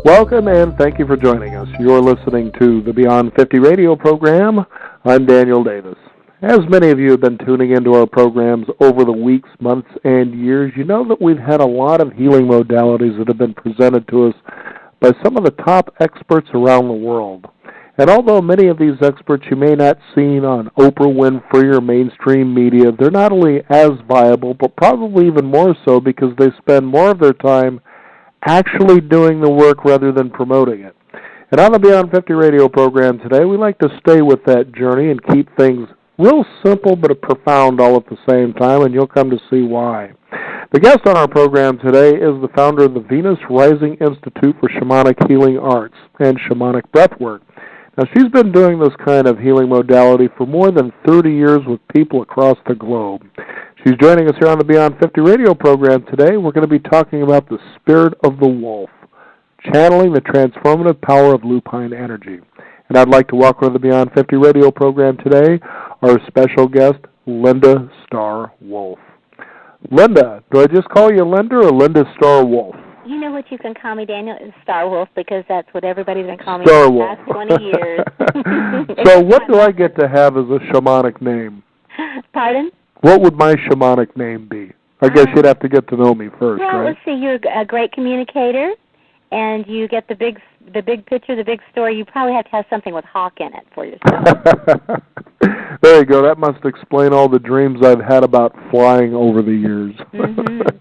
Welcome and thank you for joining us. You're listening to the Beyond 50 radio program. I'm Daniel Davis. As many of you have been tuning into our programs over the weeks, months, and years, you know that we've had a lot of healing modalities that have been presented to us by some of the top experts around the world. And although many of these experts you may not see on Oprah Winfrey or mainstream media, they're not only as viable, but probably even more so because they spend more of their time actually doing the work rather than promoting it. And on the Beyond 50 radio program today, we like to stay with that journey and keep things real simple but profound all at the same time, and you'll come to see why. The guest on our program today is the founder of the Venus Rising Institute for Shamanic Healing Arts and Shamanic Breathwork. Now, she's been doing this kind of healing modality for more than 30 years with people across the globe. She's joining us here on the Beyond 50 radio program today. We're going to be talking about the spirit of the wolf, channeling the transformative power of lupine energy. And I'd like to welcome to the Beyond 50 radio program today our special guest, Linda Star Wolf. Linda, do I just call you Linda or Linda Star Wolf? You know what you can call me, Daniel, is Star Wolf, because that's what everybody's been calling me Star for the Wolf. last 20 years. So what do I get to have as a shamanic name? Pardon? What would my shamanic name be? I guess you'd have to get to know me first, well, right? Let's see. You're a great communicator, and you get the big picture, the big story. You probably have to have something with hawk in it for yourself. There you go. That must explain all the dreams I've had about flying over the years.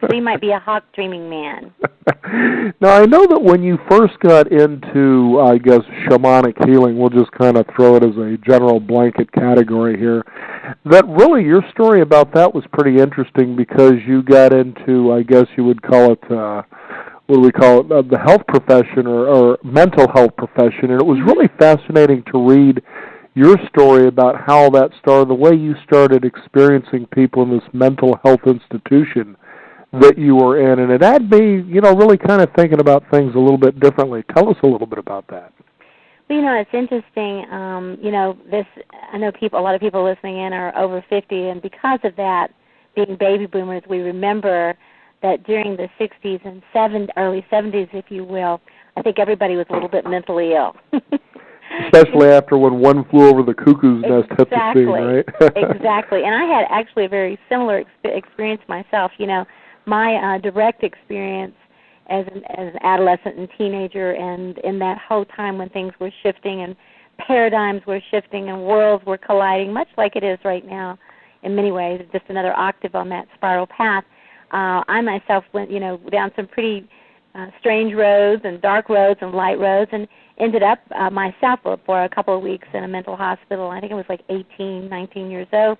So you might be a hawk dreaming man. Now, I know that when you first got into, I guess, shamanic healing, we'll just kind of throw it as a general blanket category here, that really your story about that was pretty interesting because you got into, I guess you would call it, what do we call it, the health profession or mental health profession, and it was really fascinating to read your story about how that started, the way you started experiencing people in this mental health institution that you were in, and it had me, really kind of thinking about things a little bit differently. Tell us a little bit about that. Well, it's interesting. I know a lot of people listening in are over 50, and because of that, being baby boomers, we remember that during the 60s and early 70s, if you will, I think everybody was a little bit mentally ill. Especially after when one flew over the cuckoo's nest hit the scene, right? Exactly. And I had actually a very similar experience myself. My direct experience as an adolescent and teenager, and in that whole time when things were shifting and paradigms were shifting and worlds were colliding, much like it is right now in many ways, just another octave on that spiral path. I myself went, down some pretty strange roads and dark roads and light roads, and ended up myself for a couple of weeks in a mental hospital. I think I was like 18, 19 years old.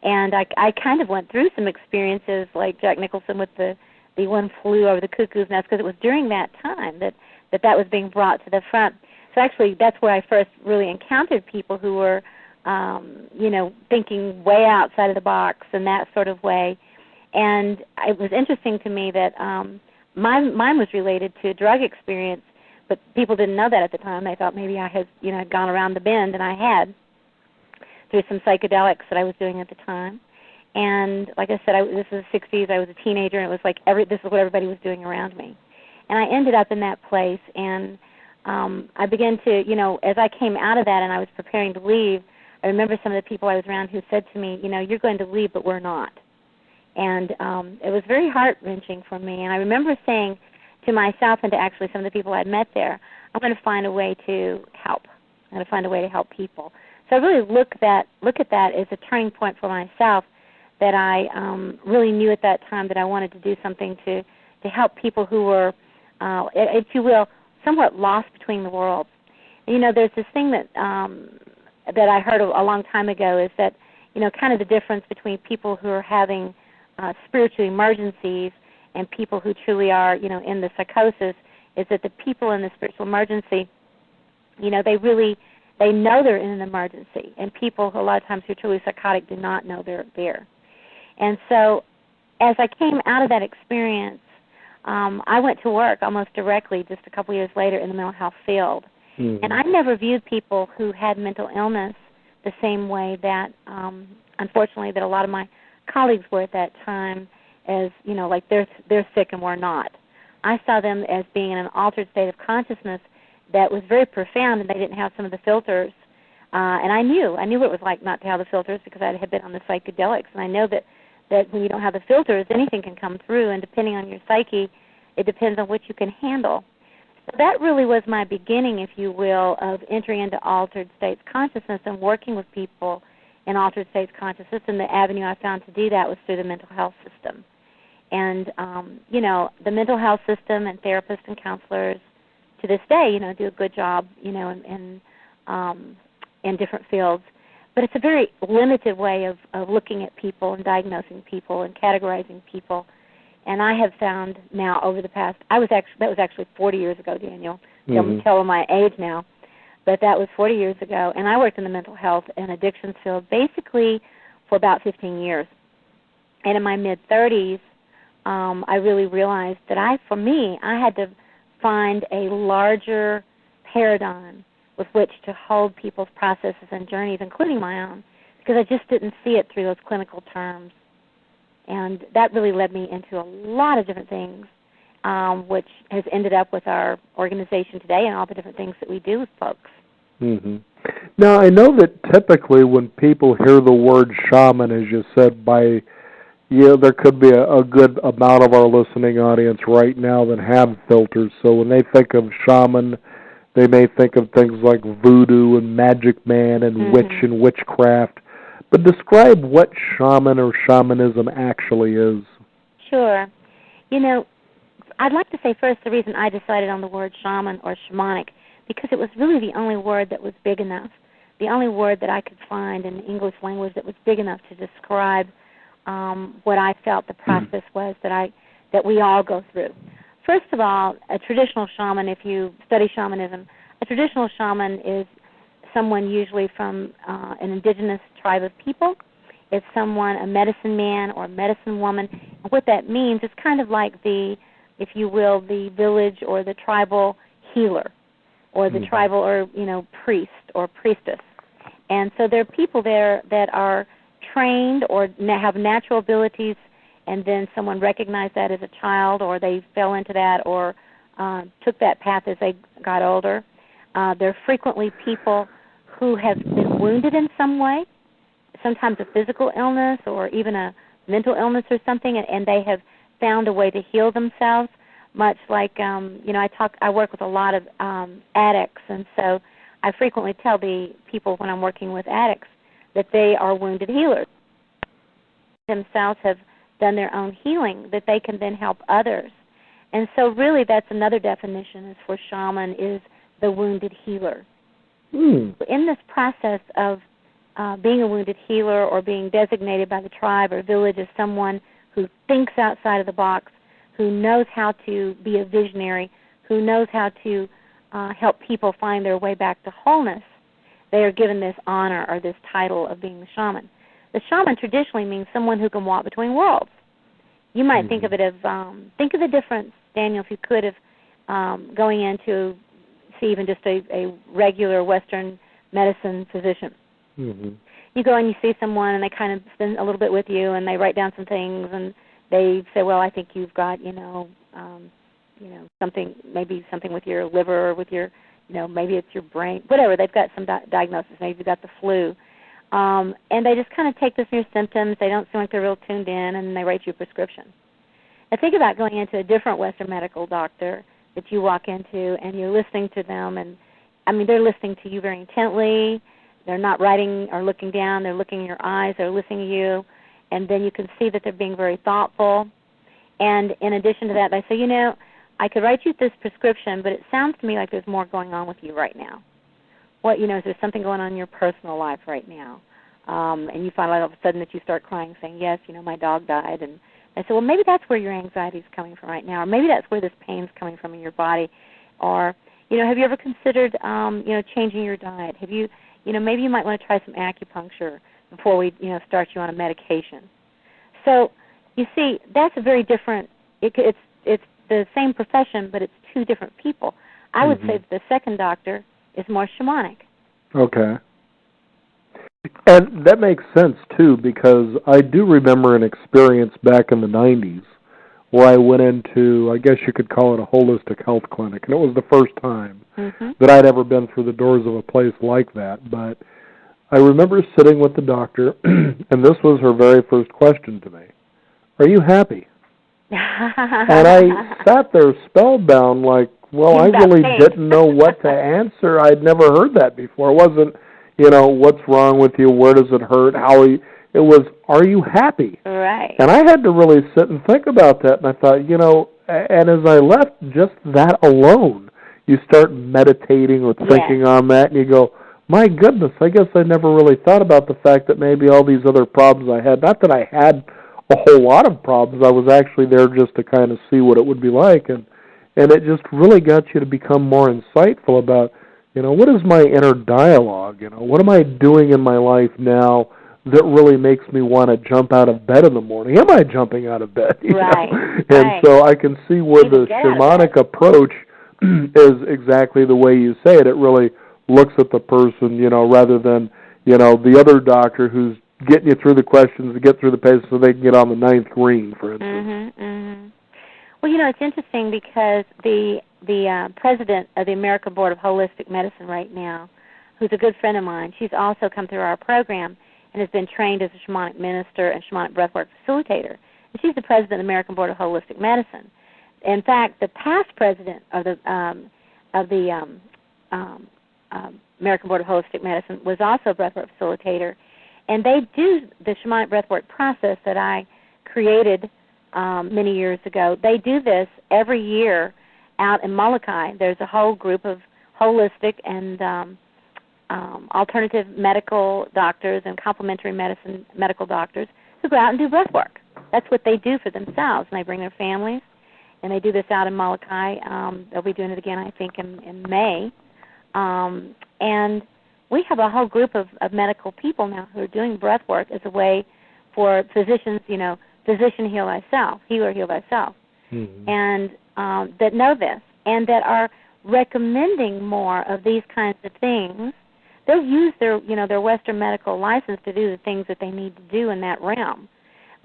And I kind of went through some experiences like Jack Nicholson with the one flew over the cuckoo's nest, because it was during that time that was being brought to the front. So actually that's where I first really encountered people who were, thinking way outside of the box in that sort of way. And it was interesting to me that mine was related to a drug experience, but people didn't know that at the time. They thought maybe I had, gone around the bend, and I had, through some psychedelics that I was doing at the time. And like I said, this is the 60s. I was a teenager, and it was like this is what everybody was doing around me. And I ended up in that place, and I began to, as I came out of that and I was preparing to leave, I remember some of the people I was around who said to me, you're going to leave, but we're not. And it was very heart-wrenching for me. And I remember saying to myself and to actually some of the people I'd met there, I'm going to find a way to help. I'm going to find a way to help people. So I really look at that as a turning point for myself, that I really knew at that time that I wanted to do something to help people who were, if you will, somewhat lost between the worlds. And, there's this thing that I heard a long time ago, is that, kind of the difference between people who are having spiritual emergencies and people who truly are, in the psychosis, is that the people in the spiritual emergency, they know they're in an emergency, and people who a lot of times who are truly psychotic do not know they're there. And so as I came out of that experience, I went to work almost directly just a couple years later in the mental health field. Mm-hmm. And I never viewed people who had mental illness the same way that, unfortunately, that a lot of my colleagues were at that time, as, like they're sick and we're not. I saw them as being in an altered state of consciousness that was very profound, and they didn't have some of the filters. And I knew what it was like not to have the filters because I had been on the psychedelics, and I know that when you don't have the filters, anything can come through, and depending on your psyche, it depends on what you can handle. So that really was my beginning, if you will, of entering into altered states consciousness and working with people in altered states consciousness, and the avenue I found to do that was through the mental health system. And, the mental health system and therapists and counselors to this day, do a good job, in different fields. But it's a very limited way of looking at people and diagnosing people and categorizing people. And I have found now over the past, that was actually 40 years ago, Daniel. I'm telling my age now. But that was 40 years ago. And I worked in the mental health and addictions field basically for about 15 years. And in my mid-30s, I really realized that I had to find a larger paradigm with which to hold people's processes and journeys, including my own, because I just didn't see it through those clinical terms. And that really led me into a lot of different things, which has ended up with our organization today and all the different things that we do with folks. Mm-hmm. Now, I know that typically when people hear the word shaman, as you said, there could be a good amount of our listening audience right now that have filters. So when they think of shaman, they may think of things like voodoo and magic man and witch and witchcraft. But describe what shaman or shamanism actually is. Sure. I'd like to say first the reason I decided on the word shaman or shamanic, because it was really the only word that was big enough, the only word that I could find in the English language that was big enough to describe what I felt the process was that we all go through. First of all, a traditional shaman, if you study shamanism, a traditional shaman is someone usually from an indigenous tribe of people. It's someone, a medicine man or medicine woman. And what that means is kind of like the village or the tribal healer or the tribal or, priest or priestess. And so there are people there that are trained or have natural abilities, and then someone recognized that as a child, or they fell into that or took that path as they got older. They're frequently people who have been wounded in some way, sometimes a physical illness or even a mental illness or something, and they have found a way to heal themselves, much like, I work with a lot of addicts, and so I frequently tell the people when I'm working with addicts that they are wounded healers. Themselves have done their own healing, that they can then help others. And so really that's another definition is for shaman is the wounded healer. In this process of being a wounded healer or being designated by the tribe or village as someone who thinks outside of the box, who knows how to be a visionary, who knows how to help people find their way back to wholeness, they are given this honor or this title of being the shaman. The shaman traditionally means someone who can walk between worlds. You might think of it as, think of the difference, Daniel, if you could, of going in to see even just a regular Western medicine physician. You go and you see someone and they kind of spend a little bit with you and they write down some things and they say, well, I think you've got, something, maybe something with your liver or with your, maybe it's your brain, whatever. They've got some diagnosis. Maybe you've got the flu. And they just kind of take this new symptoms. They don't seem like they're real tuned in, and they write you a prescription. Now think about going into a different Western medical doctor that you walk into, and you're listening to them, and, they're listening to you very intently. They're not writing or looking down. They're looking in your eyes. They're listening to you, and then you can see that they're being very thoughtful. And in addition to that, they say, I could write you this prescription, but it sounds to me like there's more going on with you right now. What, is there something going on in your personal life right now? And you find out all of a sudden that you start crying, saying, yes, my dog died. And I said, well, maybe that's where your anxiety is coming from right now, or maybe that's where this pain's coming from in your body. Or, have you ever considered, changing your diet? Have you, maybe you might want to try some acupuncture before we, start you on a medication. So, you see, that's a very different, it's the same profession, but it's two different people. I would say that the second doctor is more shamanic. Okay. And that makes sense, too, because I do remember an experience back in the 90s where I went into, I guess you could call it a holistic health clinic. And it was the first time that I'd ever been through the doors of a place like that. But I remember sitting with the doctor, and this was her very first question to me. Are you happy? And I sat there spellbound like, well, I really didn't know what to answer. I'd never heard that before. It wasn't, what's wrong with you? Where does it hurt? How are you? It was, are you happy? Right. And I had to really sit and think about that. And I thought, and as I left, just that alone, you start meditating or thinking on that, and you go, my goodness, I guess I never really thought about the fact that maybe all these other problems I had, not that I had a whole lot of problems, I was actually there just to kind of see what it would be like. And it just really got you to become more insightful about, what is my inner dialogue? What am I doing in my life now that really makes me want to jump out of bed in the morning? Am I jumping out of bed? Right. And so I can see where the shamanic approach is exactly the way you say it. It really looks at the person, rather than, the other doctor who's getting you through the questions to get through the pages so they can get on the ninth green, for instance. Well, it's interesting because the president of the American Board of Holistic Medicine right now, who's a good friend of mine, she's also come through our program and has been trained as a shamanic minister and shamanic breathwork facilitator. And she's the president of the American Board of Holistic Medicine. In fact, the past president of the American Board of Holistic Medicine was also a breathwork facilitator. And they do the shamanic breathwork process that I created many years ago. They do this every year out in Molokai. There's a whole group of holistic and alternative medical doctors and complementary medicine medical doctors who go out and do breath work. That's what they do for themselves, and they bring their families, and they do this out in Molokai. They'll be doing it again, I think, in May. And we have a whole group of medical people now who are doing breath work as a way for physicians, physician heal thyself, healer heal thyself, and that know this and that are recommending more of these kinds of things. They'll use their Western medical license to do the things that they need to do in that realm,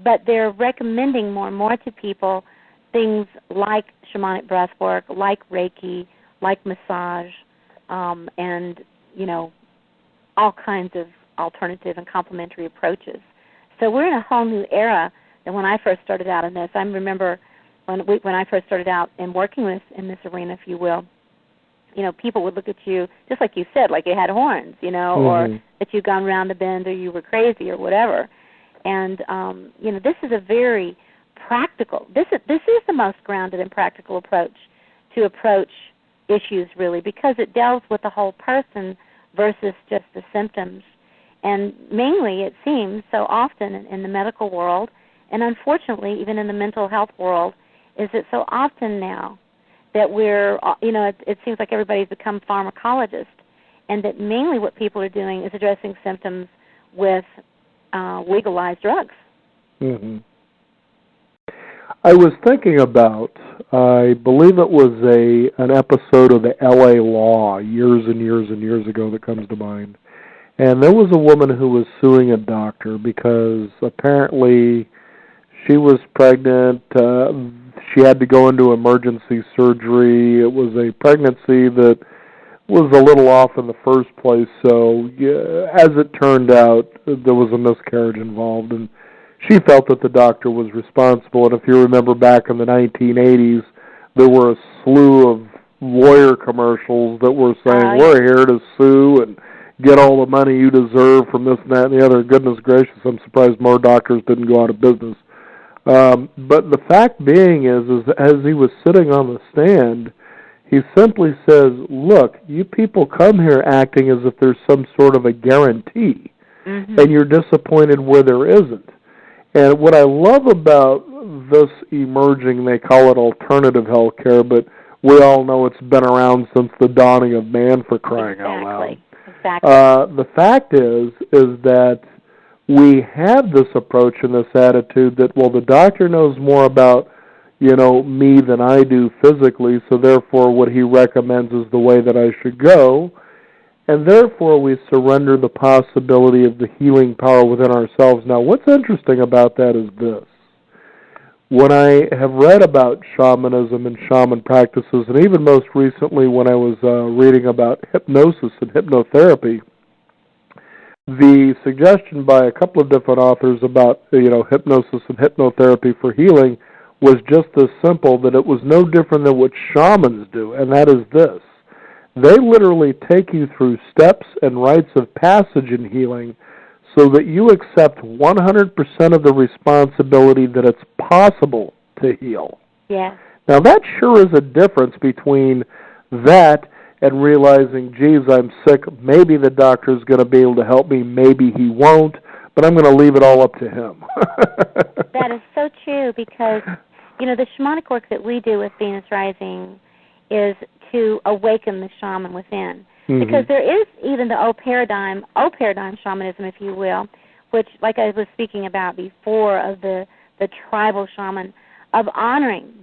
but they're recommending more and more to people things like shamanic breath work, like Reiki, like massage, and all kinds of alternative and complementary approaches. So we're in a whole new era than when I first started out in this. I remember when I first started out in working in this arena, if you will, people would look at you, just like you said, like you had horns, or that you'd gone round the bend or you were crazy or whatever. And, this is a very practical, this is the most grounded and practical approach to approach issues, really, because it deals with the whole person versus just the symptoms. And mainly, it seems, so often in the medical world, and unfortunately even in the mental health world, is that so often now that we're, it seems like everybody's become pharmacologists, and that mainly what people are doing is addressing symptoms with legalized drugs. I was thinking about, I believe it was an episode of the L.A. Law years and years and years ago that comes to mind. And there was a woman who was suing a doctor because apparently she was pregnant. She had to go into emergency surgery. It was a pregnancy that was a little off in the first place. So as it turned out, there was a miscarriage involved, and she felt that the doctor was responsible. And if you remember back in the 1980s, there were a slew of lawyer commercials that were saying, we're here to sue and get all the money you deserve from this and that and the other. Goodness gracious, I'm surprised more doctors didn't go out of business. But the fact being is as he was sitting on the stand, he simply says, look, you people come here acting as if there's some sort of a guarantee, and you're disappointed where there isn't. And what I love about this emerging, they call it alternative health care, but we all know it's been around since the dawning of man, for crying out loud. Exactly. The fact is that we have this approach and this attitude that, well, the doctor knows more about, me than I do physically, so therefore what he recommends is the way that I should go. And therefore, we surrender the possibility of the healing power within ourselves. Now, what's interesting about that is this. when I have read about shamanism and shaman practices, and even most recently when I was reading about hypnosis and hypnotherapy, the suggestion by a couple of different authors about hypnosis and hypnotherapy for healing was just as simple, that it was no different than what shamans do, and that is this. They literally take you through steps and rites of passage in healing so that you accept 100% of the responsibility that it's possible to heal. Yeah. Now, that sure is a difference between that and realizing, geez, I'm sick, maybe the doctor's going to be able to help me, maybe he won't, but I'm going to leave it all up to him. That is so true, because, the shamanic work that we do with Venus Rising is to awaken the shaman within. Mm-hmm. Because there is even the old paradigm shamanism, if you will, which, like I was speaking about before, of the tribal shaman, of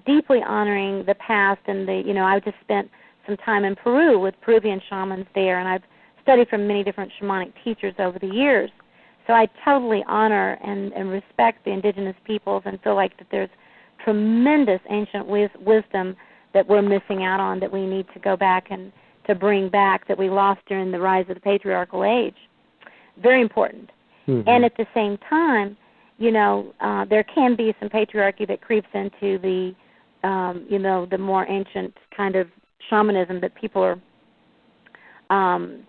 deeply honoring the past, and I just spent some time in Peru with Peruvian shamans there, and I've studied from many different shamanic teachers over the years. So I totally honor and respect the indigenous peoples and feel like that there's tremendous ancient wisdom that we're missing out on, that we need to go back and to bring back, that we lost during the rise of the patriarchal age. Very important. Mm-hmm. And at the same time, there can be some patriarchy that creeps into the, the more ancient kind of shamanism that people are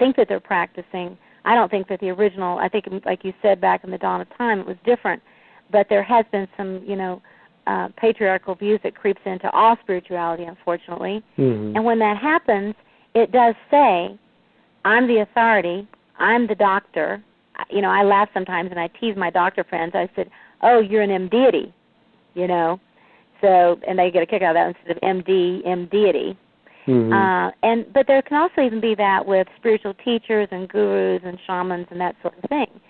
think that they're practicing. I don't think that the original, I think, like you said, back in the dawn of time, it was different. But there has been some, patriarchal views that creeps into all spirituality, unfortunately. Mm-hmm. And when that happens, it does say, I'm the authority, I'm the doctor. I laugh sometimes and I tease my doctor friends. I said, oh, you're an M-deity, So, and they get a kick out of that instead of M-deity. Mm-hmm. But there can also even be that with spiritual teachers and gurus and shamans and that sort of thing.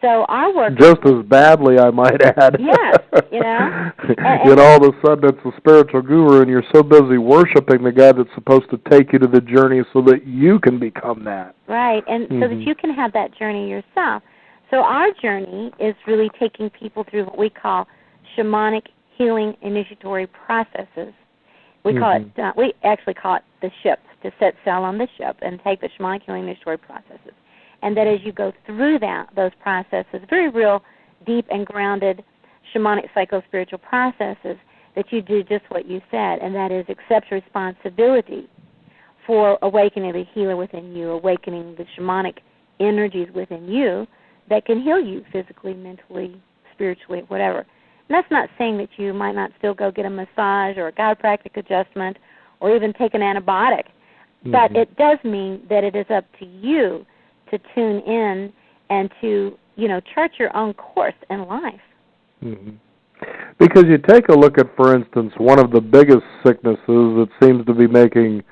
So our work... Just as badly, I might add. Yes, and all of a sudden it's a spiritual guru, and you're so busy worshiping the guy that's supposed to take you to the journey so that you can become that. Right, and so that you can have that journey yourself. So our journey is really taking people through what we call shamanic healing initiatory processes. We call it. We actually call it the ship, to set sail on the ship and take the shamanic healing initiatory processes. And that as you go through those processes, very real, deep and grounded shamanic psycho-spiritual processes, that you do just what you said, and that is accept responsibility for awakening the healer within you, awakening the shamanic energies within you that can heal you physically, mentally, spiritually, whatever. And that's not saying that you might not still go get a massage or a chiropractic adjustment or even take an antibiotic. But it does mean that it is up to you to tune in and to, chart your own course in life. Mm-hmm. Because you take a look at, for instance, one of the biggest sicknesses that seems to be making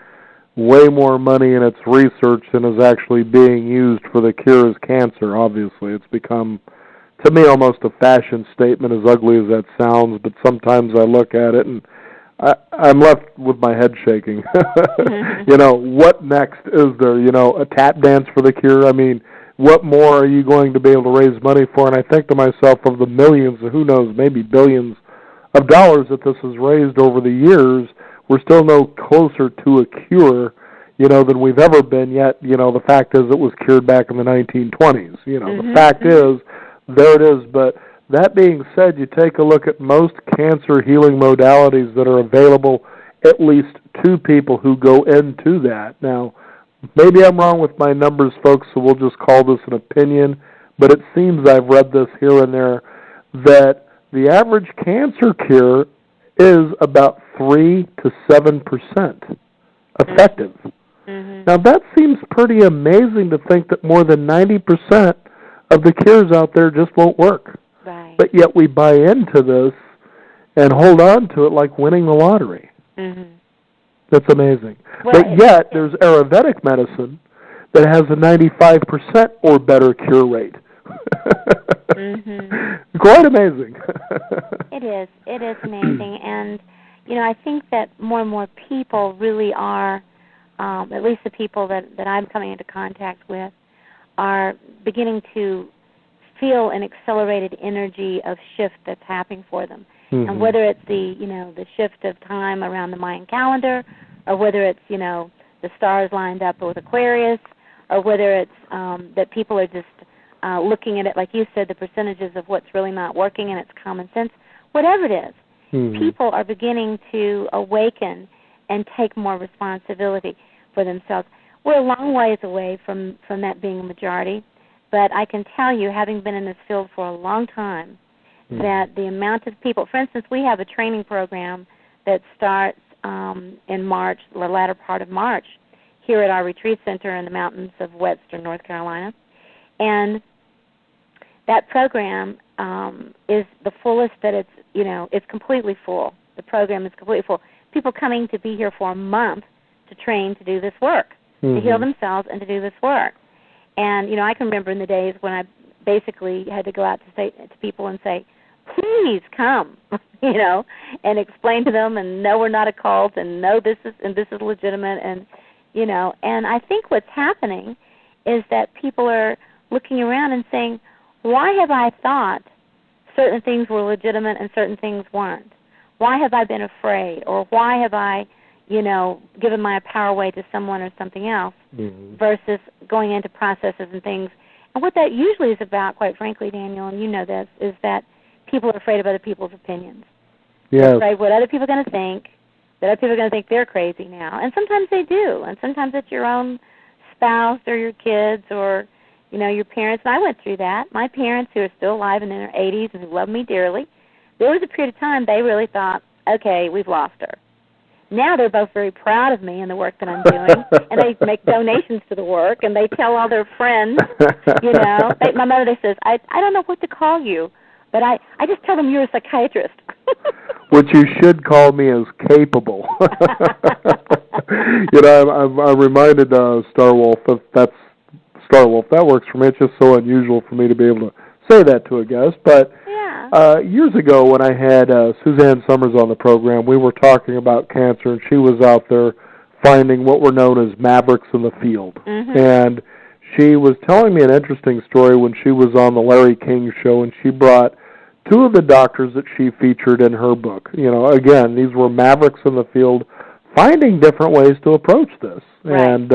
way more money in its research than is actually being used for the cure is cancer, obviously. It's become, to me, almost a fashion statement, as ugly as that sounds, but sometimes I look at it and I'm left with my head shaking. What next is there? A tap dance for the cure? I mean, what more are you going to be able to raise money for? And I think to myself, of the millions, who knows, maybe billions of dollars that this has raised over the years, we're still no closer to a cure, than we've ever been yet. The fact is it was cured back in the 1920s. The fact is, there it is. But that being said, you take a look at most cancer healing modalities that are available, at least 2 people who go into that. Now, maybe I'm wrong with my numbers, folks, so we'll just call this an opinion, but it seems I've read this here and there, that the average cancer cure is about 3 to 7% effective. Mm-hmm. Now, that seems pretty amazing to think that more than 90% of the cures out there just won't work. Right. But yet we buy into this and hold on to it like winning the lottery. Mm-hmm. That's amazing. Well, but yet there's Ayurvedic medicine that has a 95% or better cure rate. Quite amazing. It is. It is amazing. And, I think that more and more people really are, at least the people that I'm coming into contact with, are beginning to feel an accelerated energy of shift that's happening for them. And whether it's the shift of time around the Mayan calendar, or whether it's, the stars lined up with Aquarius, or whether it's that people are just looking at it, like you said, the percentages of what's really not working and it's common sense, whatever it is, people are beginning to awaken and take more responsibility for themselves. We're a long ways away from that being a majority, but I can tell you, having been in this field for a long time, that the amount of people, for instance, we have a training program that starts in March, the latter part of March, here at our retreat center in the mountains of western North Carolina. And that program is the fullest that it's completely full. The program is completely full. People coming to be here for a month to train to do this work, to heal themselves and to do this work. And, I can remember in the days when I basically had to go out to people and say, please come, and explain to them, and no, we're not a cult, and no, this is legitimate, and and I think what's happening is that people are looking around and saying, why have I thought certain things were legitimate and certain things weren't? Why have I been afraid, or why have I, given my power away to someone or something else, versus going into processes and things? And what that usually is about, quite frankly, Daniel, and you know this, is that people are afraid of other people's opinions. Yes. They're afraid what other people are going to think, that other people are going to think they're crazy now. And sometimes they do. And sometimes it's your own spouse or your kids or, your parents. And I went through that. My parents, who are still alive and in their 80s and who love me dearly, there was a period of time they really thought, okay, we've lost her. Now they're both very proud of me and the work that I'm doing, and they make donations to the work, and they tell all their friends, my mother says, I don't know what to call you, but I just tell them you're a psychiatrist. What you should call me is capable. I'm reminded Starwolf, that's Starwolf. That works for me. It's just so unusual for me to be able to say that to a guest. But years ago when I had Suzanne Summers on the program, we were talking about cancer, and she was out there finding what were known as mavericks in the field. And she was telling me an interesting story when she was on the Larry King show, and she brought two of the doctors that she featured in her book. Again, these were mavericks in the field finding different ways to approach this. Right. And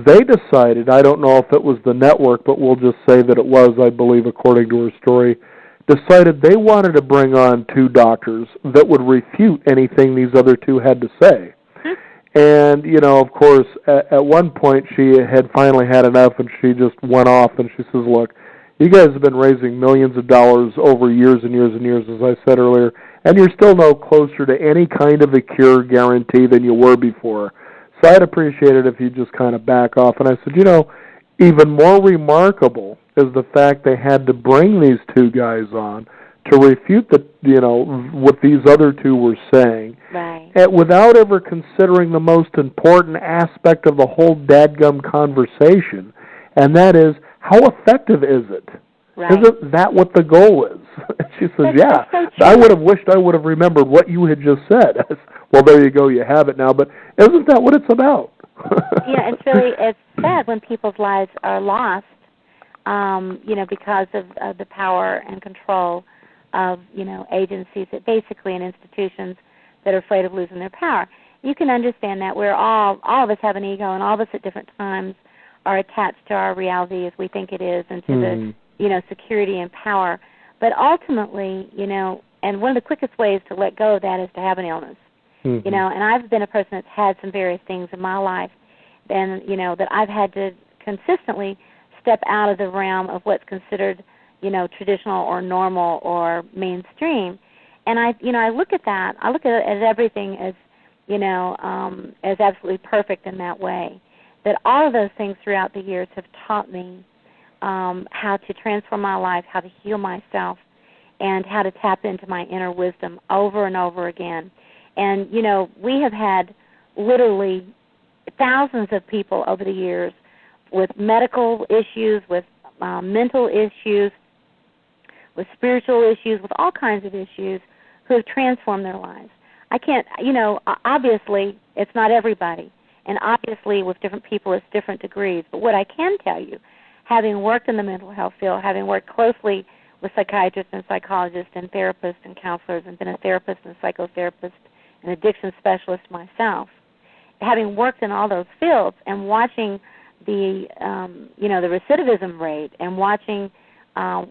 they decided, I don't know if it was the network, but we'll just say that it was, I believe, according to her story, decided they wanted to bring on two doctors that would refute anything these other two had to say. And, of course, at one point she had finally had enough, and she just went off, and she says, look, you guys have been raising millions of dollars over years and years and years, as I said earlier, and you're still no closer to any kind of a cure guarantee than you were before. So I'd appreciate it if you just kind of back off. And I said, even more remarkable is the fact they had to bring these two guys on to refute what these other two were saying, right, without ever considering the most important aspect of the whole dadgum conversation, and that is, how effective is it? Right. Isn't that what the goal is? She says, that's so I would have wished I would have remembered what you had just said. Well, there you go, you have it now, but isn't that what it's about? Yeah, it's sad when people's lives are lost, because of the power and control of, agencies that basically, and institutions that are afraid of losing their power. You can understand that we're all of us have an ego, and all of us at different times are attached to our reality as we think it is, and to the, security and power. But ultimately, and one of the quickest ways to let go of that is to have an illness. And I've been a person that's had some various things in my life, and, that I've had to consistently step out of the realm of what's considered, traditional or normal or mainstream. And I look at that. I look at everything as, as absolutely perfect in that way. That all of those things throughout the years have taught me how to transform my life, how to heal myself, and how to tap into my inner wisdom over and over again. And, we have had literally thousands of people over the years with medical issues, with mental issues, with spiritual issues, with all kinds of issues, who have transformed their lives. I can't, obviously it's not everybody. And obviously with different people it's different degrees. But what I can tell you, having worked in the mental health field, having worked closely with psychiatrists and psychologists and therapists and counselors, and been a therapist and a psychotherapist and addiction specialist myself. Having worked in all those fields and watching the the recidivism rate and watching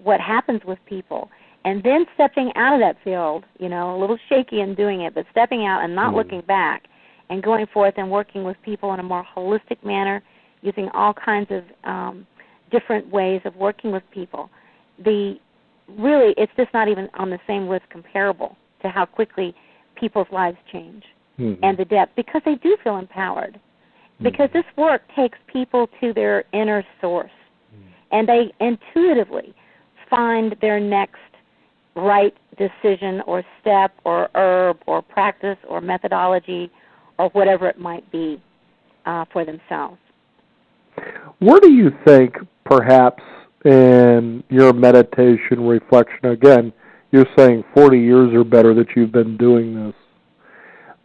what happens with people, and then stepping out of that field, a little shaky in doing it, but stepping out and not looking back and going forth and working with people in a more holistic manner, using all kinds of different ways of working with people. It's just not even on the same list comparable to how quickly people's lives change and the depth, because they do feel empowered. Because this work takes people to their inner source, and they intuitively find their next right decision or step or herb or practice or methodology or whatever it might be for themselves. Where do you think, perhaps, in your meditation reflection, again, you're saying 40 years or better that you've been doing this,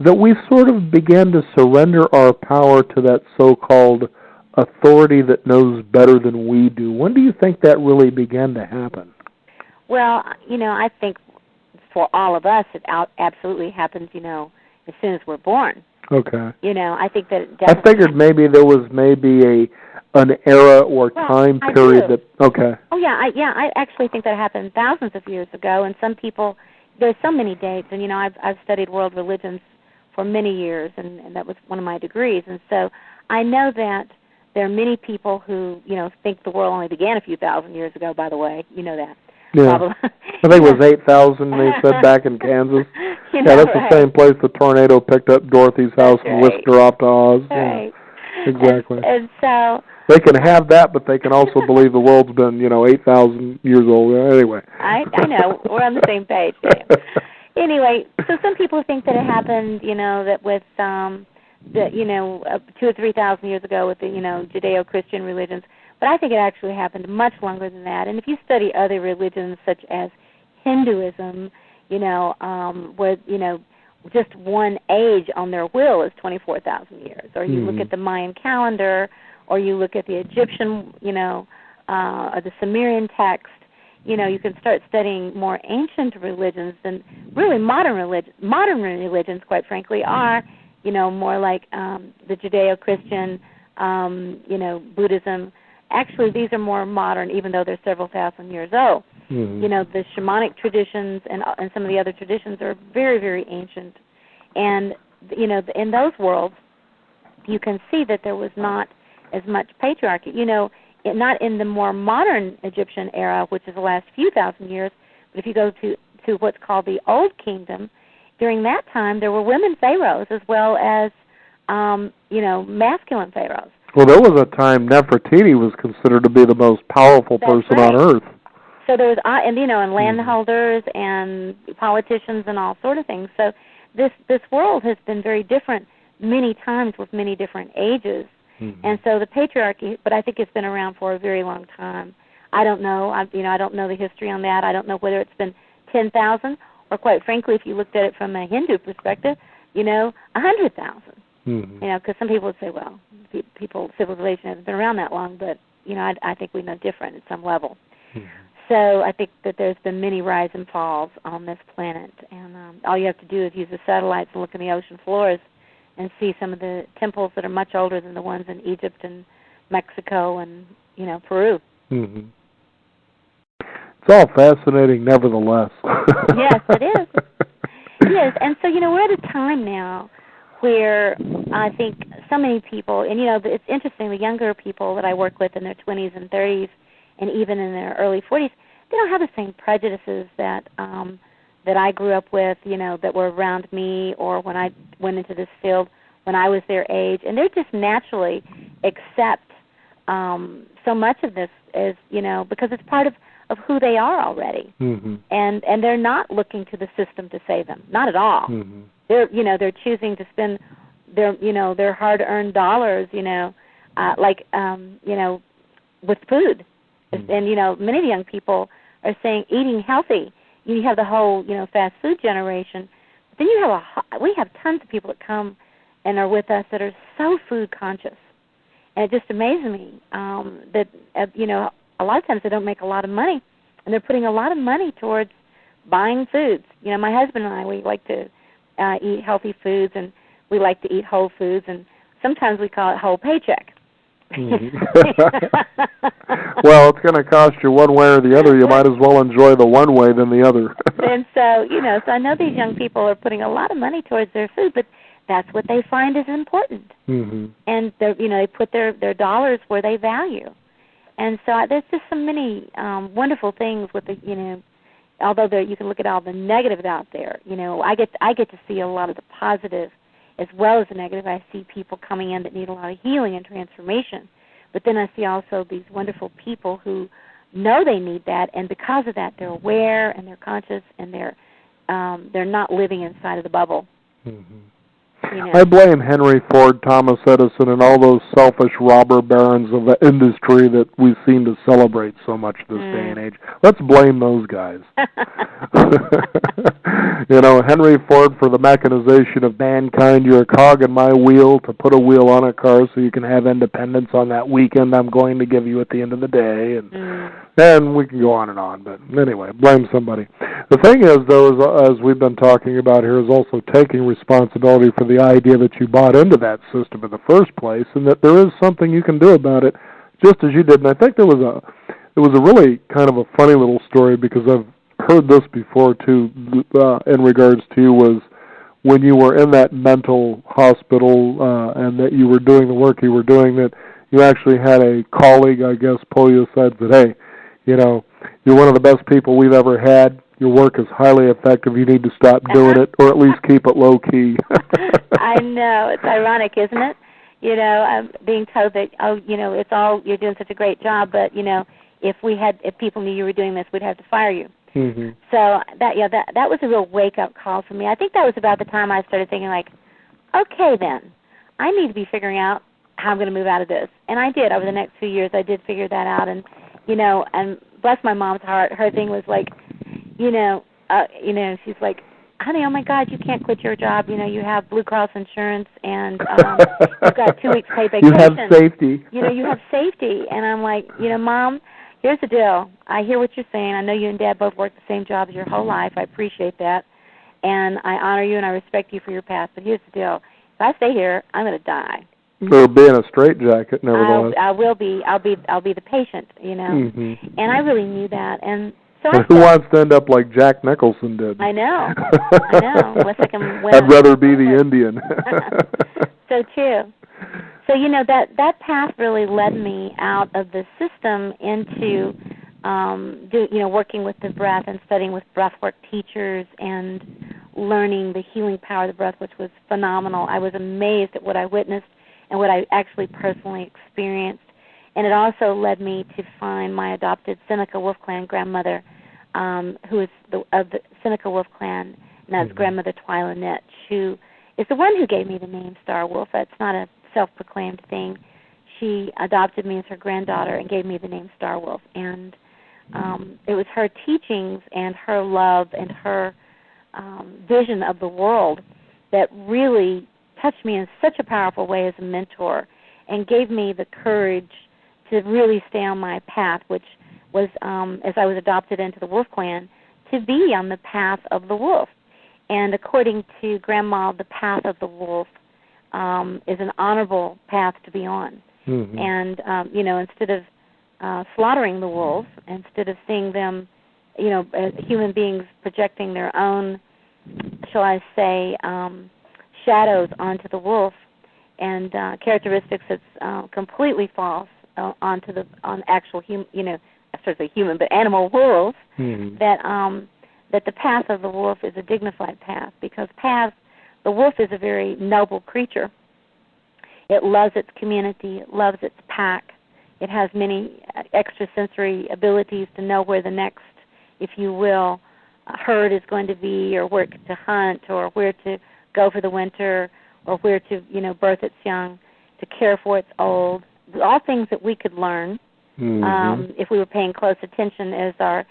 that we sort of began to surrender our power to that so-called authority that knows better than we do? When do you think that really began to happen? Well, I think for all of us, it absolutely happens, as soon as we're born. Okay. I think that it I definitely figured maybe there was an era or time period that. Okay. Oh yeah, I actually think that happened thousands of years ago, and some people. There's so many dates, and I've studied world religions for many years, and that was one of my degrees, and so I know that there are many people who think the world only began a few thousand years ago. By the way, you know that. Yeah. I think it was 8,000, they said, back in Kansas. That's right. The same place the tornado picked up Dorothy's house and whisked her off to Oz. Right. Yeah, exactly. And so... They can have that, but they can also believe the world's been, 8,000 years old. Anyway. I know. We're on the same page. Anyway, so some people think that it happened, that with, 2,000 or 3,000 years ago with the, Judeo-Christian religions. But I think it actually happened much longer than that. And if you study other religions such as Hinduism, where, just one age on their will is 24,000 years. Or you look at the Mayan calendar, or you look at the Egyptian, or the Sumerian text, you can start studying more ancient religions than really modern religions. Modern religions, quite frankly, are, more like the Judeo-Christian, Buddhism. Actually, these are more modern, even though they're several thousand years old. The shamanic traditions and some of the other traditions are very, very ancient. And, in those worlds, you can see that there was not as much patriarchy. Not in the more modern Egyptian era, which is the last few thousand years, but if you go to what's called the Old Kingdom, during that time there were women pharaohs as well as, masculine pharaohs. Well, there was a time Nefertiti was considered to be the most powerful person on earth. So there was, and landholders and politicians and all sort of things. So this world has been very different many times with many different ages. And so the patriarchy, but I think it's been around for a very long time. I don't know. I don't know the history on that. I don't know whether it's been 10,000 or, quite frankly, if you looked at it from a Hindu perspective, 100,000. Because some people would say, well, civilization hasn't been around that long, but, I think we know different at some level. So I think that there's been many rise and falls on this planet, and all you have to do is use the satellites and look in the ocean floors and see some of the temples that are much older than the ones in Egypt and Mexico and, Peru. It's all fascinating, nevertheless. Yes, it is. It is. And so, we're at a time now where I think so many people, and, it's interesting, the younger people that I work with in their 20s and 30s and even in their early 40s, they don't have the same prejudices that I grew up with, that were around me or when I went into this field when I was their age. And they just naturally accept so much of this as, because it's part of who they are already. And they're not looking to the system to save them, not at all. They're choosing to spend their hard-earned dollars, with food. And, many of the young people are saying eating healthy. You have the whole, fast food generation. But then we have tons of people that come and are with us that are so food conscious. And it just amazes me that, a lot of times they don't make a lot of money. and they're putting a lot of money towards buying foods. You know, my husband and I, we like to eat healthy foods, and we like to eat whole foods, and sometimes we call it whole paycheck. Mm-hmm. Well, it's going to cost you one way or the other. You might as well enjoy the one way than the other. And so, you know, so I know these young people are putting a lot of money towards their food, but that's what they find is important. Mm-hmm. And they put their dollars where they value. And so there's just so many wonderful things with the, although you can look at all the negatives out there. I get to see a lot of the positive as well as the negative. I see people coming in that need a lot of healing and transformation. But then I see also these wonderful people who know they need that, and because of that, they're aware and they're conscious, and they're not living inside of the bubble. Mm-hmm. You know? I blame Henry Ford, Thomas Edison, and all those selfish robber barons of the industry that we seem to celebrate so much this day and age. Let's blame those guys. Henry Ford for the mechanization of mankind. You're a cog in my wheel to put a wheel on a car so you can have independence on that weekend I'm going to give you at the end of the day. And we can go on and on. But anyway, blame somebody. The thing is, though, as we've been talking about here, is also taking responsibility for the idea that you bought into that system in the first place, and that there is something you can do about it, just as you did. And I think there was a really kind of a funny little story, because I've heard this before too, in regards to you, was when you were in that mental hospital and that you were doing the work you were doing, that you actually had a colleague, I guess, pull you aside and said, hey, you're one of the best people we've ever had. Your work is highly effective. You need to stop doing it, or at least keep it low key. I know. It's ironic, isn't it? I'm being told that, it's all, you're doing such a great job, but, if people knew you were doing this, we'd have to fire you. Mm-hmm. So that was a real wake-up call for me. I think that was about the time I started thinking, like, okay, then, I need to be figuring out how I'm going to move out of this. And I did. Over the next few years, I did figure that out. And, and bless my mom's heart, her thing was like, she's like, honey, oh, my God, you can't quit your job. You have Blue Cross insurance, and you've got 2 weeks paid vacation. You have safety. You have safety. And I'm like, Mom, here's the deal. I hear what you're saying. I know you and Dad both worked the same jobs your whole life. I appreciate that. And I honor you and I respect you for your past. But here's the deal. If I stay here, I'm going to die. Or be in a straitjacket, nevertheless. I will be. I'll be the patient, Mm-hmm. And I really knew that. And so who wants to end up like Jack Nicholson did? I know. Unless I can win. I'd rather be the Indian. So true. So, that path really led me out of the system into, working with the breath and studying with breathwork teachers and learning the healing power of the breath, which was phenomenal. I was amazed at what I witnessed and what I actually personally experienced. And it also led me to find my adopted Seneca Wolf Clan grandmother, who is of the Seneca Wolf Clan, and that's grandmother Twyla Nitch, who is the one who gave me the name Star Wolf. That's not a self-proclaimed thing. She adopted me as her granddaughter and gave me the name Star Wolf. And it was her teachings and her love and her vision of the world that really touched me in such a powerful way as a mentor and gave me the courage to really stay on my path, which was, as I was adopted into the Wolf Clan, to be on the path of the wolf. And according to Grandma, the path of the wolf is an honorable path to be on. Mm-hmm. And, instead of slaughtering the wolves, instead of seeing them, as human beings projecting their own, shall I say, shadows onto the wolf and characteristics that's completely false on actual human, I sort of say human, but animal wolves, that the path of the wolf is a dignified path, because the wolf is a very noble creature. It loves its community. It loves its pack. It has many extrasensory abilities to know where the next, if you will, herd is going to be, or where to hunt, or where to go for the winter, or where to, birth its young, to care for its old. All things that we could learn if we were paying close attention, as the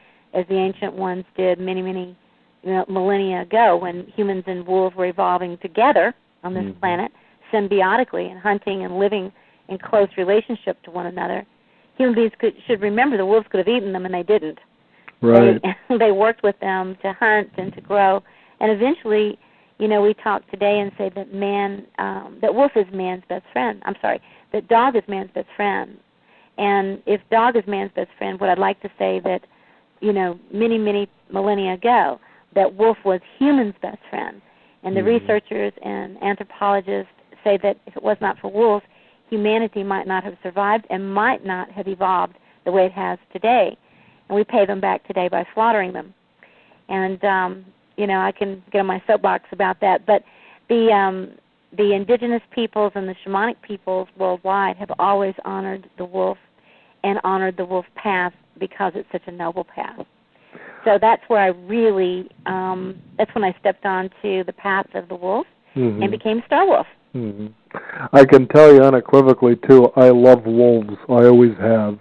ancient ones did many millennia ago, when humans and wolves were evolving together on this planet, symbiotically, and hunting and living in close relationship to one another. Human beings should remember the wolves could have eaten them, and they didn't. Right. They worked with them to hunt and to grow, and eventually, we talk today and say that that wolf is man's best friend. I'm sorry, that dog is man's best friend. And if dog is man's best friend, what I'd like to say that, many, many millennia ago, that wolf was human's best friend. And the researchers and anthropologists say that if it was not for wolves, humanity might not have survived and might not have evolved the way it has today. And we pay them back today by slaughtering them. And, I can get on my soapbox about that. But the indigenous peoples and the shamanic peoples worldwide have always honored the wolf and honored the wolf path because it's such a noble path. So that's where I really, that's when I stepped onto the path of the wolf and became Star Wolf. Mm-hmm. I can tell you unequivocally, too, I love wolves. I always have.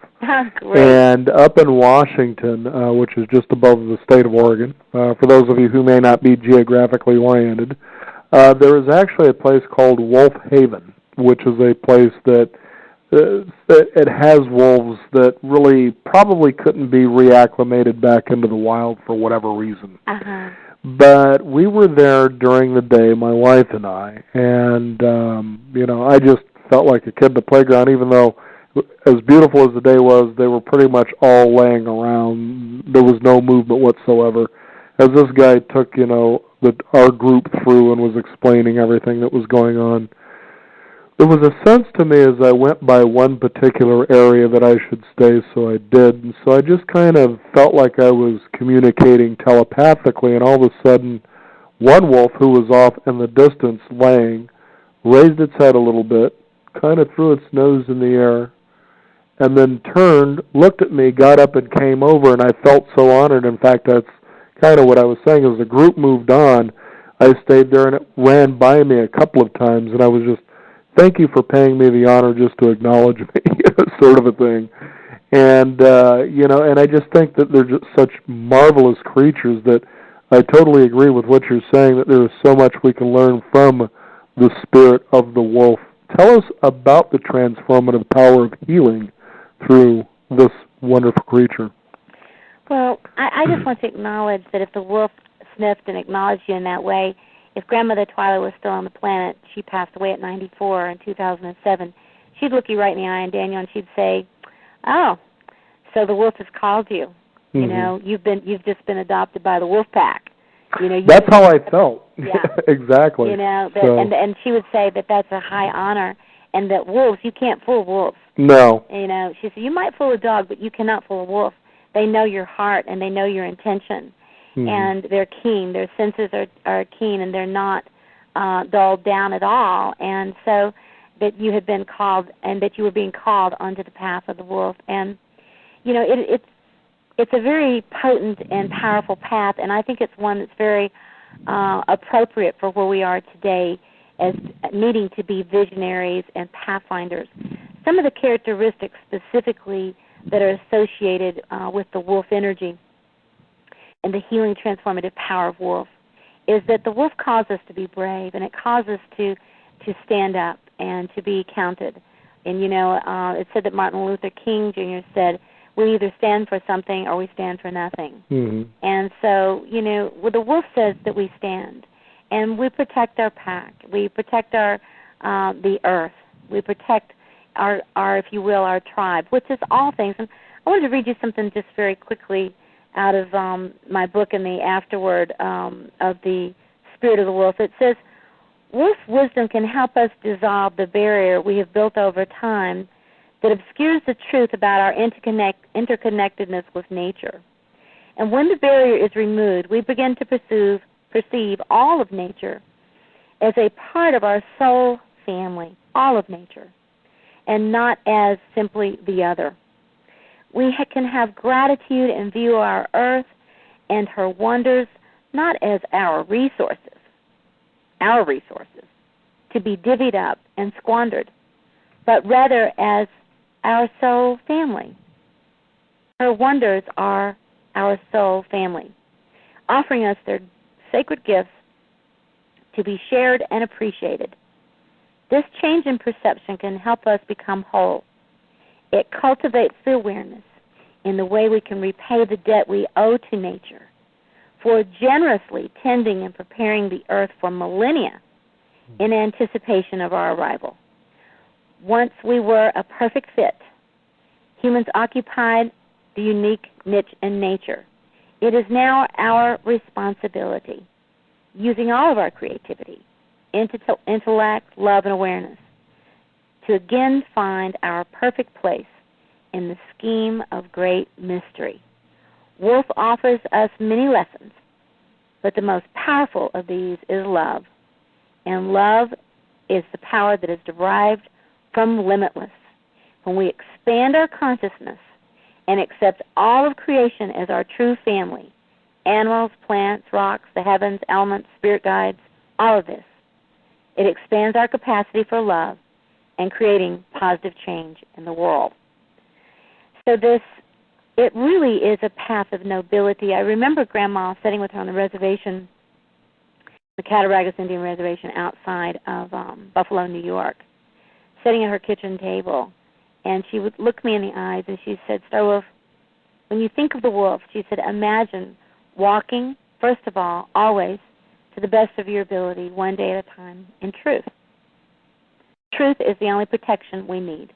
Great. And up in Washington, which is just above the state of Oregon, for those of you who may not be geographically oriented, there is actually a place called Wolf Haven, which is a place that it has wolves that really probably couldn't be reacclimated back into the wild for whatever reason. Uh-huh. But we were there during the day, my wife and I, and, I just felt like a kid in the playground, even though as beautiful as the day was, they were pretty much all laying around. There was no movement whatsoever. As this guy took, our group through and was explaining everything that was going on, there was a sense to me as I went by one particular area that I should stay, so I did. And so I just kind of felt like I was communicating telepathically, and all of a sudden, one wolf who was off in the distance laying raised its head a little bit, kind of threw its nose in the air, and then turned, looked at me, got up and came over, and I felt so honored. In fact, that's kind of what I was saying. As the group moved on, I stayed there, and it ran by me a couple of times, and I was just, thank you for paying me the honor just to acknowledge me, sort of a thing. And, and I just think that they're just such marvelous creatures that I totally agree with what you're saying, that there is so much we can learn from the spirit of the wolf. Tell us about the transformative power of healing through this wonderful creature. Well, I just want to acknowledge that if the wolf sniffed and acknowledged you in that way, if Grandmother Twyla was still on the planet, she passed away at 94 in 2007, she'd look you right in the eye, and Daniel, and she'd say, "Oh, so the wolf has called you. You've just been adopted by the wolf pack." That's how I felt. Yeah, exactly. And she would say that that's a high honor, and that wolves, you can't fool wolves. No. She said, you might fool a dog, but you cannot fool a wolf. They know your heart and they know your intention, and they're keen. Their senses are keen, and they're not dulled down at all. And so that you had been called, and that you were being called onto the path of the wolf. And it's a very potent and powerful path, and I think it's one that's very appropriate for where we are today as needing to be visionaries and pathfinders. Some of the characteristics specifically that are associated with the wolf energy and the healing transformative power of wolf is that the wolf calls us to be brave, and it calls us to stand up and to be counted. And, it said that Martin Luther King Jr. said, we either stand for something or we stand for nothing. And so, the wolf says that we stand, and we protect our pack. We protect our the earth. We protect our, if you will, our tribe, which is all things. And I wanted to read you something just very quickly out of my book in the afterword of the Spirit of the Wolf. It says, wolf wisdom can help us dissolve the barrier we have built over time that obscures the truth about our interconnectedness with nature. And when the barrier is removed, we begin to perceive all of nature as a part of our soul family, all of nature, and not as simply the other. We can have gratitude and view our earth and her wonders not as our resources, to be divvied up and squandered, but rather as our soul family. Her wonders are our soul family, offering us their sacred gifts to be shared and appreciated. This change in perception can help us become whole. It cultivates the awareness. in the way we can repay the debt we owe to nature for generously tending and preparing the earth for millennia in anticipation of our arrival. Once we were a perfect fit, humans occupied the unique niche in nature. It is now our responsibility, using all of our creativity, intellect, love, and awareness, to again find our perfect place in the scheme of great mystery. Wolf offers us many lessons, but the most powerful of these is love. And love is the power that is derived from limitless. When we expand our consciousness and accept all of creation as our true family, animals, plants, rocks, the heavens, elements, spirit guides, all of this, it expands our capacity for love and creating positive change in the world. So it really is a path of nobility. I remember Grandma sitting with her on the reservation, the Cattaraugus Indian Reservation outside of Buffalo, New York, sitting at her kitchen table, and she would look me in the eyes and she said, Starwolf, when you think of the wolf, she said, imagine walking, first of all, always, to the best of your ability, one day at a time, in truth. Truth is the only protection we need.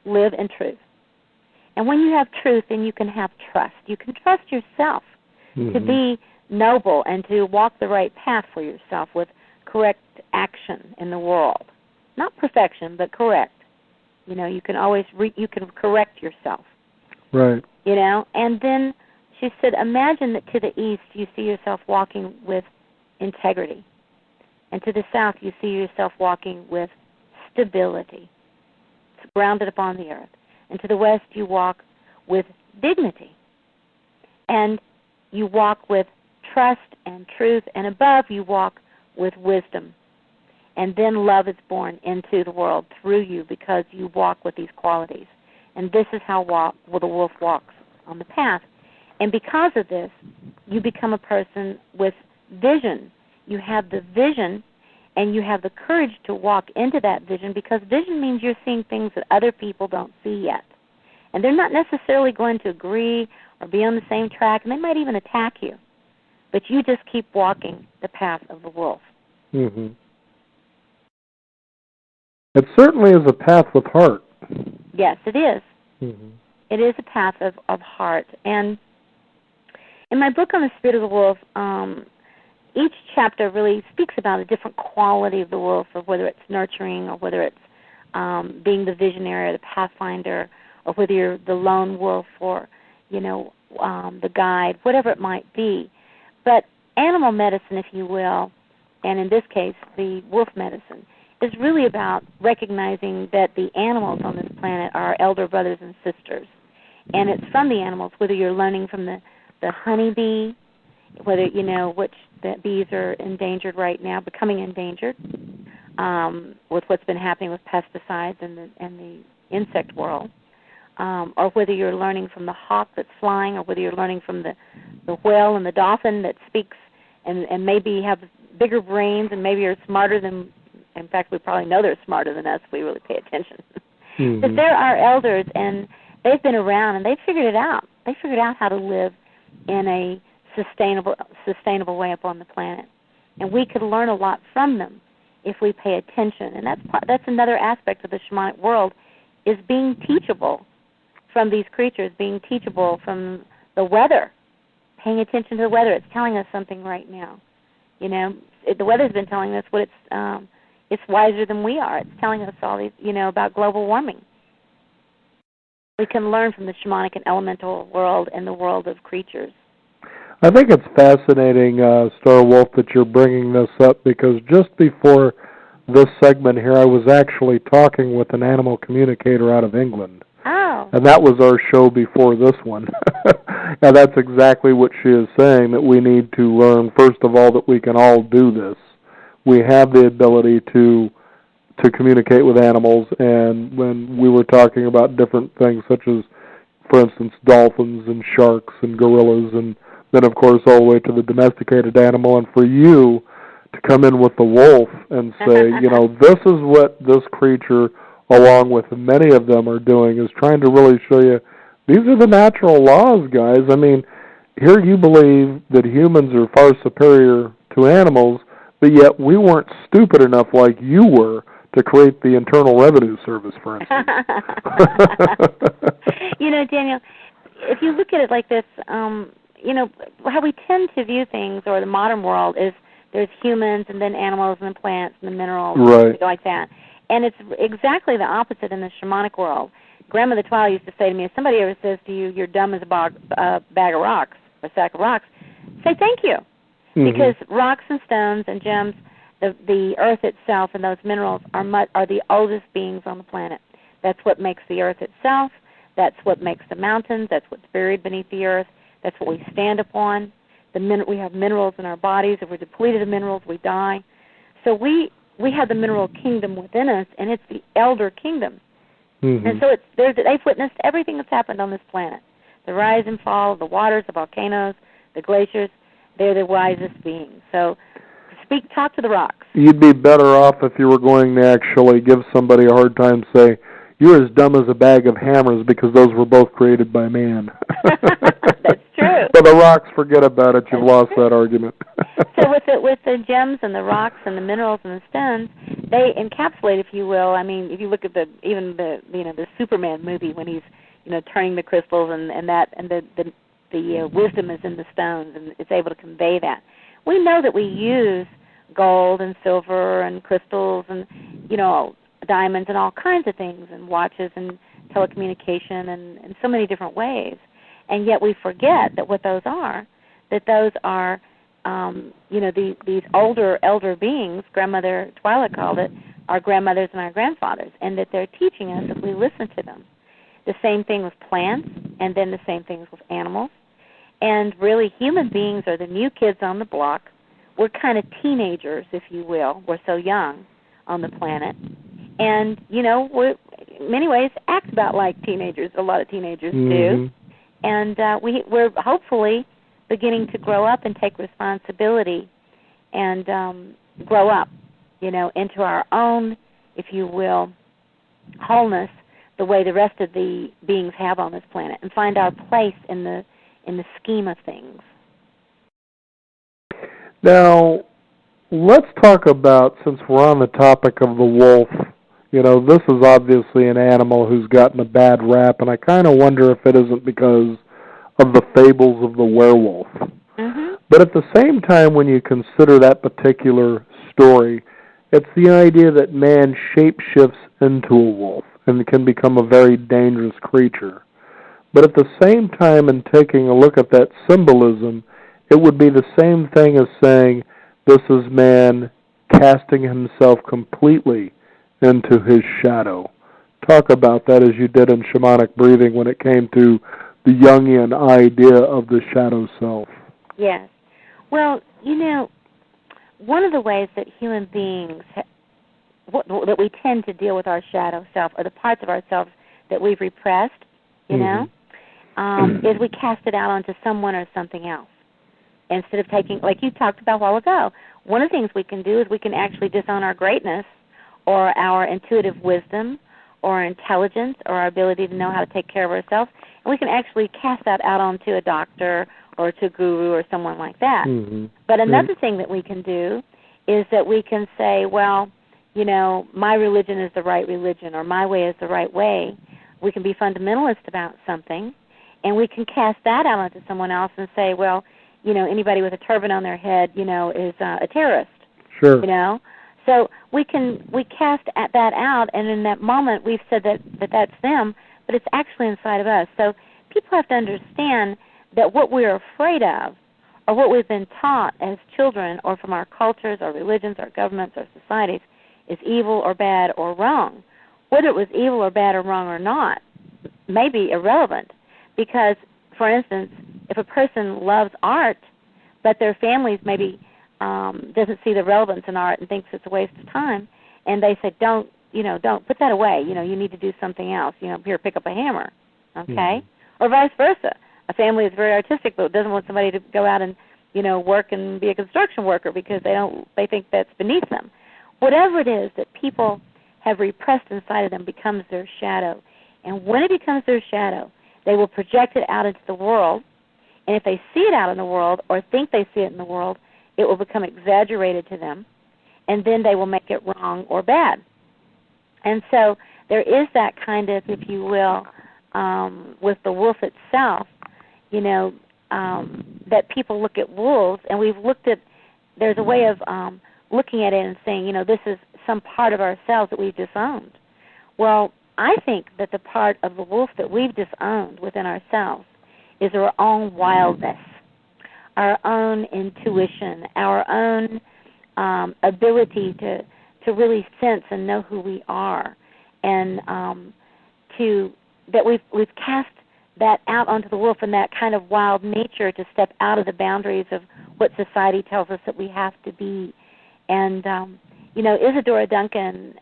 Live in truth. And when you have truth, then you can have trust. You can trust yourself to be noble and to walk the right path for yourself with correct action in the world. Not perfection, but correct. You know, you can always you can correct yourself. Right. You know, and then she said, imagine that to the east you see yourself walking with integrity, and to the south you see yourself walking with stability. It's grounded upon the earth. And to the west you walk with dignity, and you walk with trust and truth, and above you walk with wisdom. And then love is born into the world through you because you walk with these qualities. And this is how the wolf walks on the path. And because of this, you become a person with vision. You have the vision, and you have the courage to walk into that vision, because vision means you're seeing things that other people don't see yet. And they're not necessarily going to agree or be on the same track, and they might even attack you. But you just keep walking the path of the wolf. Mm-hmm. It certainly is a path with heart. Yes, it is. Mm-hmm. It is a path of heart. And in my book on the Spirit of the Wolf, each chapter really speaks about a different quality of the wolf, or whether it's nurturing, or whether it's being the visionary or the pathfinder, or whether you're the lone wolf, or, you know, the guide, whatever it might be. But animal medicine, if you will, and in this case, the wolf medicine, is really about recognizing that the animals on this planet are our elder brothers and sisters. And it's from the animals, whether you're learning from the honeybee, whether, you know, which the bees are endangered right now, becoming endangered, with what's been happening with pesticides and the insect world, or whether you're learning from the hawk that's flying, or whether you're learning from the whale and the dolphin that speaks and maybe have bigger brains and maybe are smarter than, in fact, we probably know they're smarter than us if we really pay attention. Mm-hmm. But they're our elders, and they've been around, and they've figured it out. They figured out how to live in a sustainable way upon the planet. And we could learn a lot from them if we pay attention. And that's another aspect of the shamanic world, is being teachable from these creatures, being teachable from the weather, paying attention to the weather. It's telling us something right now. You know, the weather's been telling us what it's wiser than we are. It's telling us all these, you know, about global warming. We can learn from the shamanic and elemental world and the world of creatures. I think it's fascinating, Star Wolf, that you're bringing this up, because just before this segment here, I was actually talking with an animal communicator out of England. Oh. And that was our show before this one. And that's exactly what she is saying, that we need to learn, first of all, that we can all do this. We have the ability to communicate with animals, and when we were talking about different things, such as, for instance, dolphins and sharks and gorillas, and then, of course, all the way to the domesticated animal, and for you to come in with the wolf and say, you know, this is what this creature, along with many of them, are doing, is trying to really show you These are the natural laws, guys. I mean, here you believe that humans are far superior to animals, but yet we weren't stupid enough like you were to create the Internal Revenue Service, for instance. You know, Daniel, if you look at it like this, you know, how we tend to view things, or the modern world, is there's humans and then animals and then plants and the minerals, right, like that. And it's exactly the opposite in the shamanic world. Grandmother Twila used to say to me, if somebody ever says to you, you're dumb as a bag of rocks, or a sack of rocks, say thank you. Mm-hmm. Because rocks and stones and gems, the earth itself and those minerals are the oldest beings on the planet. That's what makes the earth itself. That's what makes the mountains. That's what's buried beneath the earth. That's what we stand upon. We have minerals in our bodies. If we're depleted of minerals, we die. So we have the mineral kingdom within us, and it's the elder kingdom. Mm-hmm. And so they've witnessed everything that's happened on this planet. The rise and fall of the waters, the volcanoes, the glaciers. They're the wisest beings. So talk to the rocks. You'd be better off if you were going to actually give somebody a hard time, say, you're as dumb as a bag of hammers, because those were both created by man. That's true. But the rocks, forget about it. You've lost that argument. So with the gems and the rocks and the minerals and the stones, they encapsulate, if you will. I mean, if you look at the Superman movie when he's turning the crystals and the wisdom is in the stones, and it's able to convey that. We know that we use gold and silver and crystals and diamonds and all kinds of things, and watches and telecommunication and so many different ways. And yet we forget that those are these older elder beings, Grandmother Twila called it, our grandmothers and our grandfathers, and that they're teaching us if we listen to them. The same thing with plants, and then the same things with animals. And really, human beings are the new kids on the block. We're kind of teenagers, if you will. We're so young on the planet. And, we in many ways act about like teenagers. A lot of teenagers do. And we're hopefully beginning to grow up and take responsibility and grow up, into our own, if you will, wholeness, the way the rest of the beings have on this planet, and find our place in the scheme of things. Now, let's talk about, since we're on the topic of the wolf, this is obviously an animal who's gotten a bad rap, and I kind of wonder if it isn't because of the fables of the werewolf. Mm-hmm. But at the same time, when you consider that particular story, it's the idea that man shapeshifts into a wolf and can become a very dangerous creature. But at the same time, in taking a look at that symbolism, it would be the same thing as saying this is man casting himself completely into his shadow. Talk about that as you did in shamanic breathing when it came to the Jungian idea of the shadow self. Yes. Well, one of the ways that human beings, that we tend to deal with our shadow self, or the parts of ourselves that we've repressed, is we cast it out onto someone or something else. Instead of taking, like you talked about a while ago, one of the things we can do is we can actually disown our greatness or our intuitive wisdom or our intelligence or our ability to know how to take care of ourselves, and we can actually cast that out onto a doctor or to a guru or someone like that. Mm-hmm. But another thing that we can do is that we can say, well, my religion is the right religion, or my way is the right way. We can be fundamentalist about something, and we can cast that out onto someone else and say, well, anybody with a turban on their head, is a terrorist. Sure. So we cast that out, and in that moment we've said that's them, but it's actually inside of us. So people have to understand that what we're afraid of, or what we've been taught as children, or from our cultures, our religions, our governments, our societies, is evil or bad or wrong. Whether it was evil or bad or wrong or not may be irrelevant, because, for instance, if a person loves art, but their families maybe doesn't see the relevance in art and thinks it's a waste of time, and they say, don't put that away. You need to do something else. Here, pick up a hammer, okay? Mm-hmm. Or vice versa. A family is very artistic, but doesn't want somebody to go out and work and be a construction worker because they think that's beneath them. Whatever it is that people have repressed inside of them becomes their shadow, and when it becomes their shadow, they will project it out into the world, and if they see it out in the world or think they see it in the world, it will become exaggerated to them, and then they will make it wrong or bad. And so there is that kind of, if you will, with the wolf itself, that people look at wolves, and we've looked at, there's a way of looking at it and saying, this is some part of ourselves that we've disowned. Well, I think that the part of the wolf that we've disowned within ourselves is our own wildness, our own intuition, our own ability to really sense and know who we are, and that we've cast that out onto the wolf, and that kind of wild nature to step out of the boundaries of what society tells us that we have to be. And Isadora Duncan,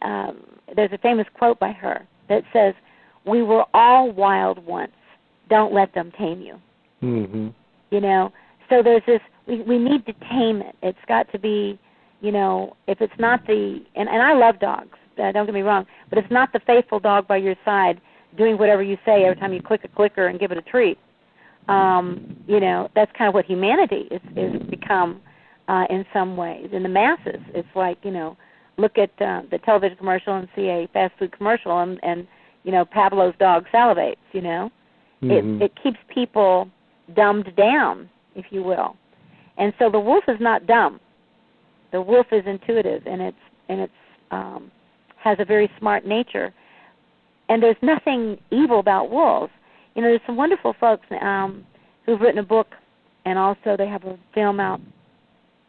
there's a famous quote by her that says, "We were all wild once. Don't let them tame you." Mm-hmm. So there's this. We need to tame it. It's got to be, if it's not the, and I love dogs. Don't get me wrong, but it's not the faithful dog by your side doing whatever you say every time you click a clicker and give it a treat. That's kind of what humanity is become in some ways. In the masses, it's like, look at the television commercial and see a fast food commercial, and Pablo's dog salivates, Mm-hmm. It keeps people dumbed down, if you will. And so the wolf is not dumb. The wolf is intuitive, and it's has a very smart nature. And there's nothing evil about wolves. There's some wonderful folks who've written a book, and also they have a film out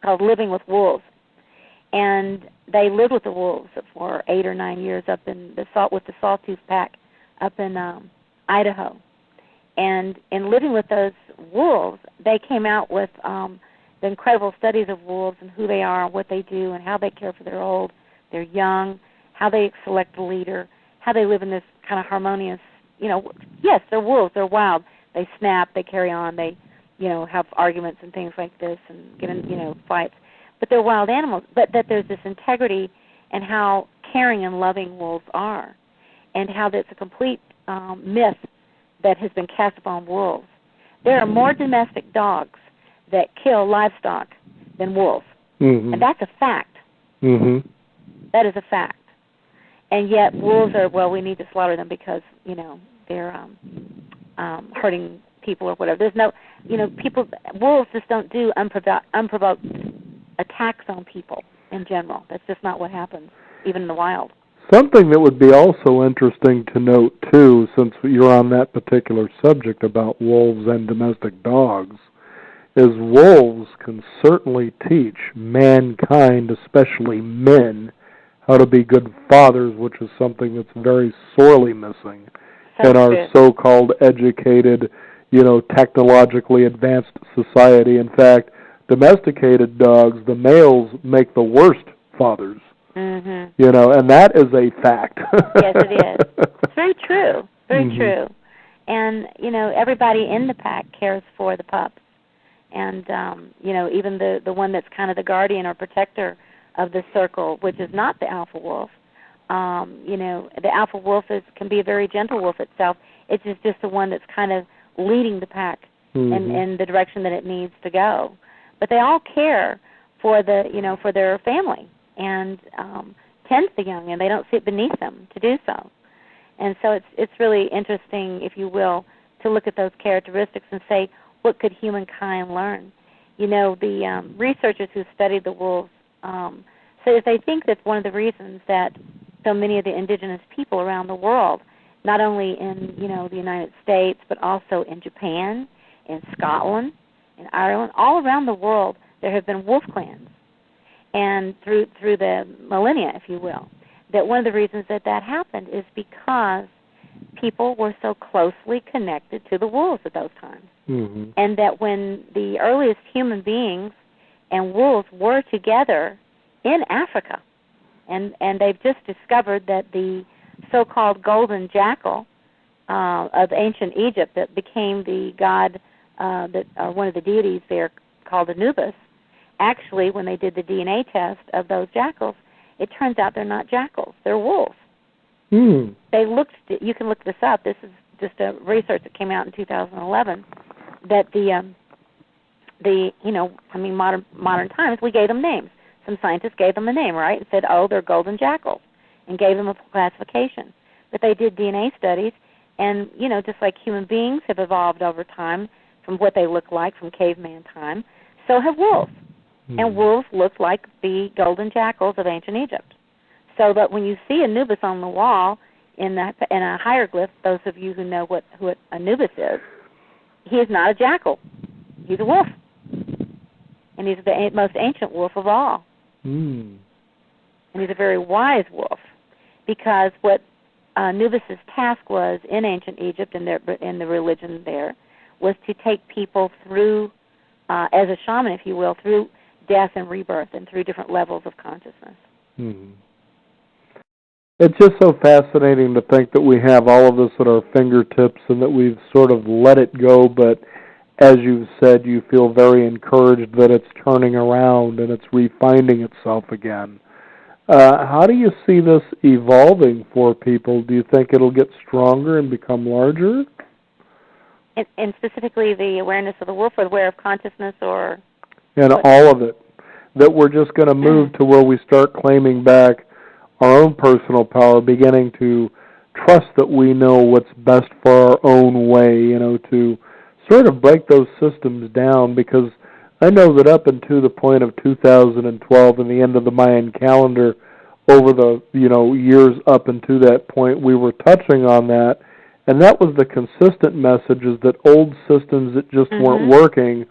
called Living with Wolves. And they lived with the wolves for 8 or 9 years up in the Sawtooth Pack up in Idaho. And in living with those wolves, they came out with the incredible studies of wolves and who they are, what they do, and how they care for their old, their young, how they select a leader, how they live in this kind of harmonious, yes, they're wolves, they're wild. They snap, they carry on, they, have arguments and things like this and get in, fights. But they're wild animals. But that there's this integrity and how caring and loving wolves are, and how that's a complete myth that has been cast upon wolves. There are more domestic dogs that kill livestock than wolves. Mm-hmm. And that's a fact. Mm-hmm. That is a fact. And yet wolves are, we need to slaughter them because, they're hurting people or whatever. There's no, wolves just don't do unprovoked attacks on people in general. That's just not what happens, even in the wild. Something that would be also interesting to note, too, since you're on that particular subject about wolves and domestic dogs, is wolves can certainly teach mankind, especially men, how to be good fathers, which is something that's very sorely missing in our so-called educated, technologically advanced society. In fact, domesticated dogs, the males make the worst fathers. Mm-hmm. And that is a fact. Yes, it is. It's very true. Very true. And, everybody in the pack cares for the pups. And, even the one that's kind of the guardian or protector of the circle, which is not the alpha wolf. The alpha wolf can be a very gentle wolf itself. It's just the one that's kind of leading the pack in the direction that it needs to go. But they all care for for their family and tend the young, and they don't sit beneath them to do so. And so it's really interesting, if you will, to look at those characteristics and say, what could humankind learn? The researchers who studied the wolves say that they think that's one of the reasons that so many of the indigenous people around the world, not only in the United States, but also in Japan, in Scotland, in Ireland, all around the world, there have been wolf clans, and through the millennia, if you will, that one of the reasons that happened is because people were so closely connected to the wolves at those times, and that when the earliest human beings and wolves were together in Africa, and they've just discovered that the so-called golden jackal of ancient Egypt that became the god, one of the deities there called Anubis, actually when they did the DNA test of those jackals, it turns out they're not jackals, they're wolves. They looked, you can look this up, this is just a research that came out in 2011 that modern times, we gave them names. Some scientists gave them a name, right, and said, oh, they're golden jackals, and gave them a classification. But they did DNA studies, and, just like human beings have evolved over time from what they look like from caveman time, so have wolves. And wolves look like the golden jackals of ancient Egypt. So that when you see Anubis on the wall in a hieroglyph, those of you who know who Anubis is, he is not a jackal. He's a wolf. And he's the most ancient wolf of all. And he's a very wise wolf, because what Anubis' task was in ancient Egypt and in the religion there was to take people through, as a shaman, if you will, through death and rebirth and through different levels of consciousness. It's just so fascinating to think that we have all of this at our fingertips and that we've sort of let it go, but as you've said, you feel very encouraged that it's turning around and it's refinding itself again. How do you see this evolving for people? Do you think it'll get stronger and become larger? And specifically the awareness of the wolf, or aware of consciousness, or? And all of it. That we're just going to move to where we start claiming back our own personal power, beginning to trust that we know what's best for our own way, to sort of break those systems down, because I know that up until the point of 2012 and the end of the Mayan calendar, over the years up until that point, we were touching on that, and that was the consistent message, is that old systems that just weren't working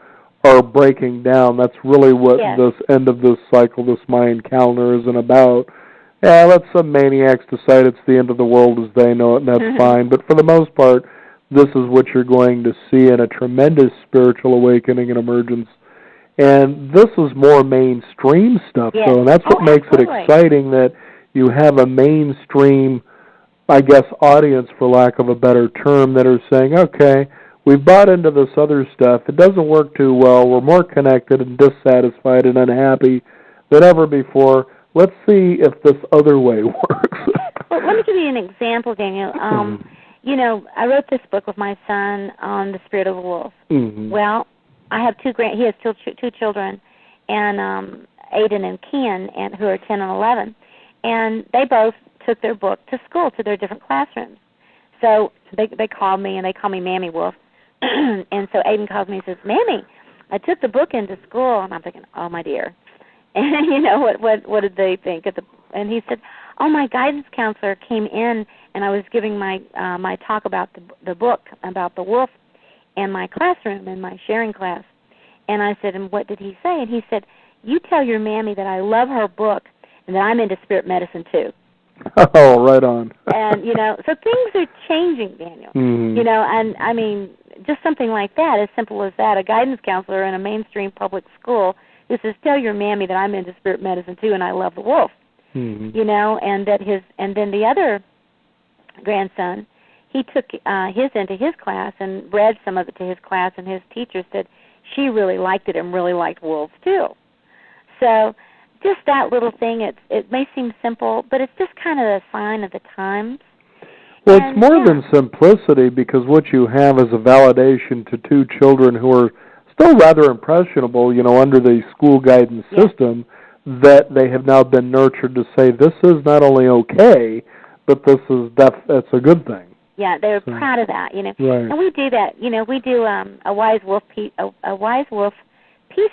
are breaking down. That's really what this end of this cycle, this Mayan calendar, isn't about. Yeah, let some maniacs decide it's the end of the world as they know it, and that's fine. But for the most part, this is what you're going to see in a tremendous spiritual awakening and emergence. And this is more mainstream stuff, though, and that's what makes it exciting, that you have a mainstream, I guess, audience, for lack of a better term, that are saying, okay, we've bought into this other stuff. It doesn't work too well. We're more connected and dissatisfied and unhappy than ever before. Let's see if this other way works. Well, let me give you an example, Daniel. I wrote this book with my son on the spirit of the wolf. Well, I have he has two children, and Aiden and Ken, who are 10 and 11, and they both took their book to school, to their different classrooms. So they call me, and they call me Mammy Wolf. And so Aiden calls me and says, Mammy, I took the book into school. And I'm thinking, oh, my dear. And what did they think? And he said, oh, my guidance counselor came in, and I was giving my talk about the book, about the wolf, in my classroom, in my sharing class. And I said, and what did he say? And he said, you tell your Mammy that I love her book and that I'm into spirit medicine, too. Oh, right on. And, so things are changing, Daniel. And, I mean, just something like that, as simple as that, a guidance counselor in a mainstream public school who says, tell your Mammy that I'm into spirit medicine, too, and I love the wolf. And then the other grandson, he took his into his class and read some of it to his class, and his teacher said she really liked it and really liked wolves, too. So just that little thing, it may seem simple, but it's just kind of a sign of the times. Well, it's more than simplicity, because what you have is a validation to two children who are still rather impressionable, under the school guidance system, that they have now been nurtured to say, this is not only okay, but that's a good thing. Yeah, they're proud of that, Right. And we do that, we do a Wise Wolf Peace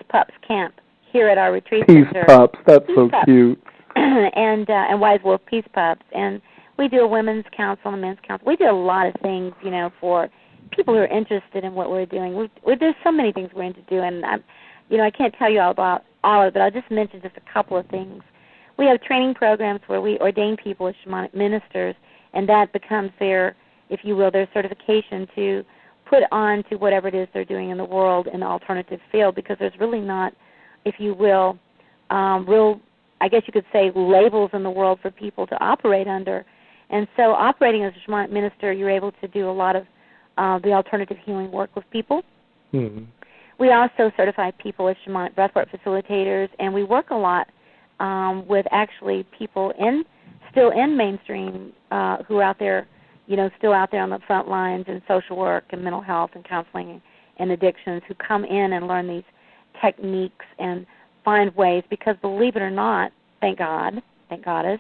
Pups camp here at our retreat center. Peace Pups, that's so cute. And Wise Wolf Peace Pups, and we do a women's council and a men's council. We do a lot of things, for people who are interested in what we're doing. There's so many things we're into doing. I can't tell you all about all of it, but I'll just mention just a couple of things. We have training programs where we ordain people as shamanic ministers, and that becomes their, if you will, their certification to put on to whatever it is they're doing in the world in the alternative field, because there's really not, if you will, real, I guess you could say, labels in the world for people to operate under. And so operating as a shamanic minister, you're able to do a lot of the alternative healing work with people. We also certify people as shamanic breathwork facilitators, and we work a lot with actually people still in mainstream who are out there, still out there on the front lines in social work and mental health and counseling and addictions, who come in and learn these techniques and find ways, because believe it or not, thank Goddess,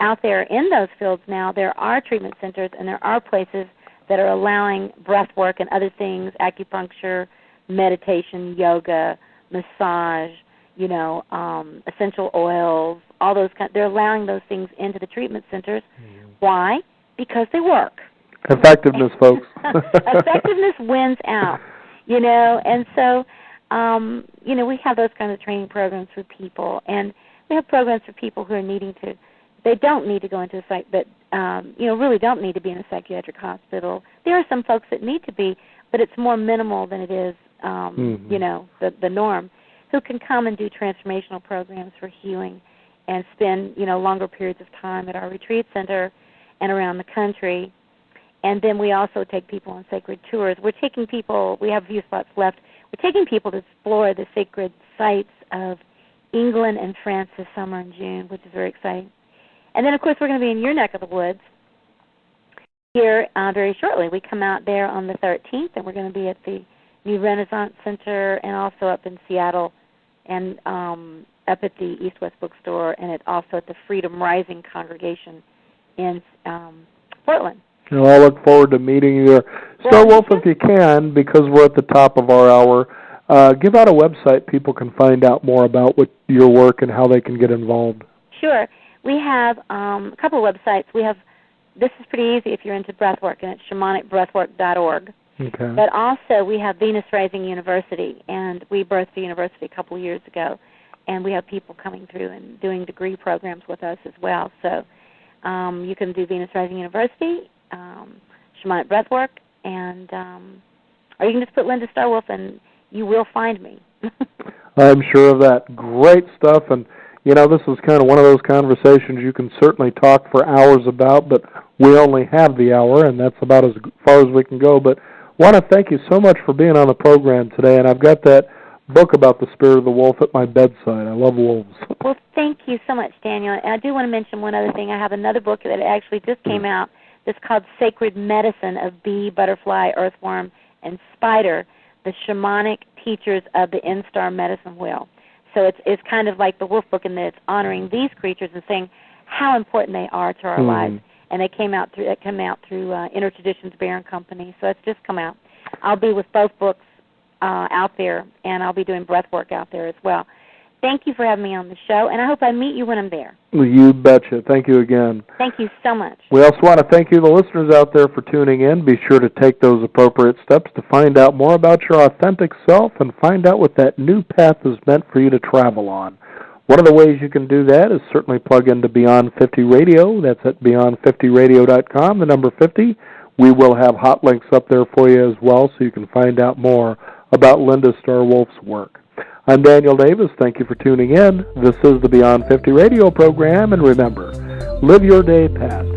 out there in those fields now, there are treatment centers and there are places that are allowing breath work and other things, acupuncture, meditation, yoga, massage, essential oils, all those they're allowing those things into the treatment centers. Mm-hmm. Why? Because they work. Effectiveness, folks. Effectiveness wins out, and so, we have those kinds of training programs for people, and we have programs for people who are they don't need to go into a psych, but, really don't need to be in a psychiatric hospital. There are some folks that need to be, but it's more minimal than it is, the norm, who can come and do transformational programs for healing and spend, longer periods of time at our retreat center and around the country. And then we also take people on sacred tours. We have a few spots left. We're taking people to explore the sacred sites of England and France this summer in June, which is very exciting. And then, of course, we're going to be in your neck of the woods here very shortly. We come out there on the 13th, and we're going to be at the New Renaissance Center and also up in Seattle and up at the East-West Bookstore, and also at the Freedom Rising Congregation in Portland. Well, I look forward to meeting you there. Star Wolf, if you can, because we're at the top of our hour, give out a website people can find out more about your work and how they can get involved. Sure. We have a couple of websites. This is pretty easy if you're into breathwork, and it's shamanicbreathwork.org. Okay. But also we have Venus Rising University, and we birthed the university a couple of years ago, and we have people coming through and doing degree programs with us as well. So you can do Venus Rising University, Shamanic Breathwork, and or you can just put Linda Starwolf, and you will find me. I'm sure of that. Great stuff, and this is kind of one of those conversations you can certainly talk for hours about, but we only have the hour, and that's about as far as we can go. But I want to thank you so much for being on the program today, and I've got that book about the spirit of the wolf at my bedside. I love wolves. Well, thank you so much, Daniel. And I do want to mention one other thing. I have another book that actually just came out that's called Sacred Medicine of Bee, Butterfly, Earthworm, and Spider, the Shamanic Teachers of the Instar Medicine Wheel. So it's kind of like the wolf book in that it's honoring these creatures and saying how important they are to our lives. And it came out through Intertraditions Bear & Company. So it's just come out. I'll be with both books out there, and I'll be doing breath work out there as well. Thank you for having me on the show, and I hope I meet you when I'm there. You betcha. Thank you again. Thank you so much. We also want to thank you, the listeners out there, for tuning in. Be sure to take those appropriate steps to find out more about your authentic self and find out what that new path is meant for you to travel on. One of the ways you can do that is certainly plug into Beyond 50 Radio. That's at beyond50radio.com, the number 50. We will have hot links up there for you as well, so you can find out more about Linda Starwolf's work. I'm Daniel Davis. Thank you for tuning in. This is the Beyond 50 Radio program, and remember, live your day past.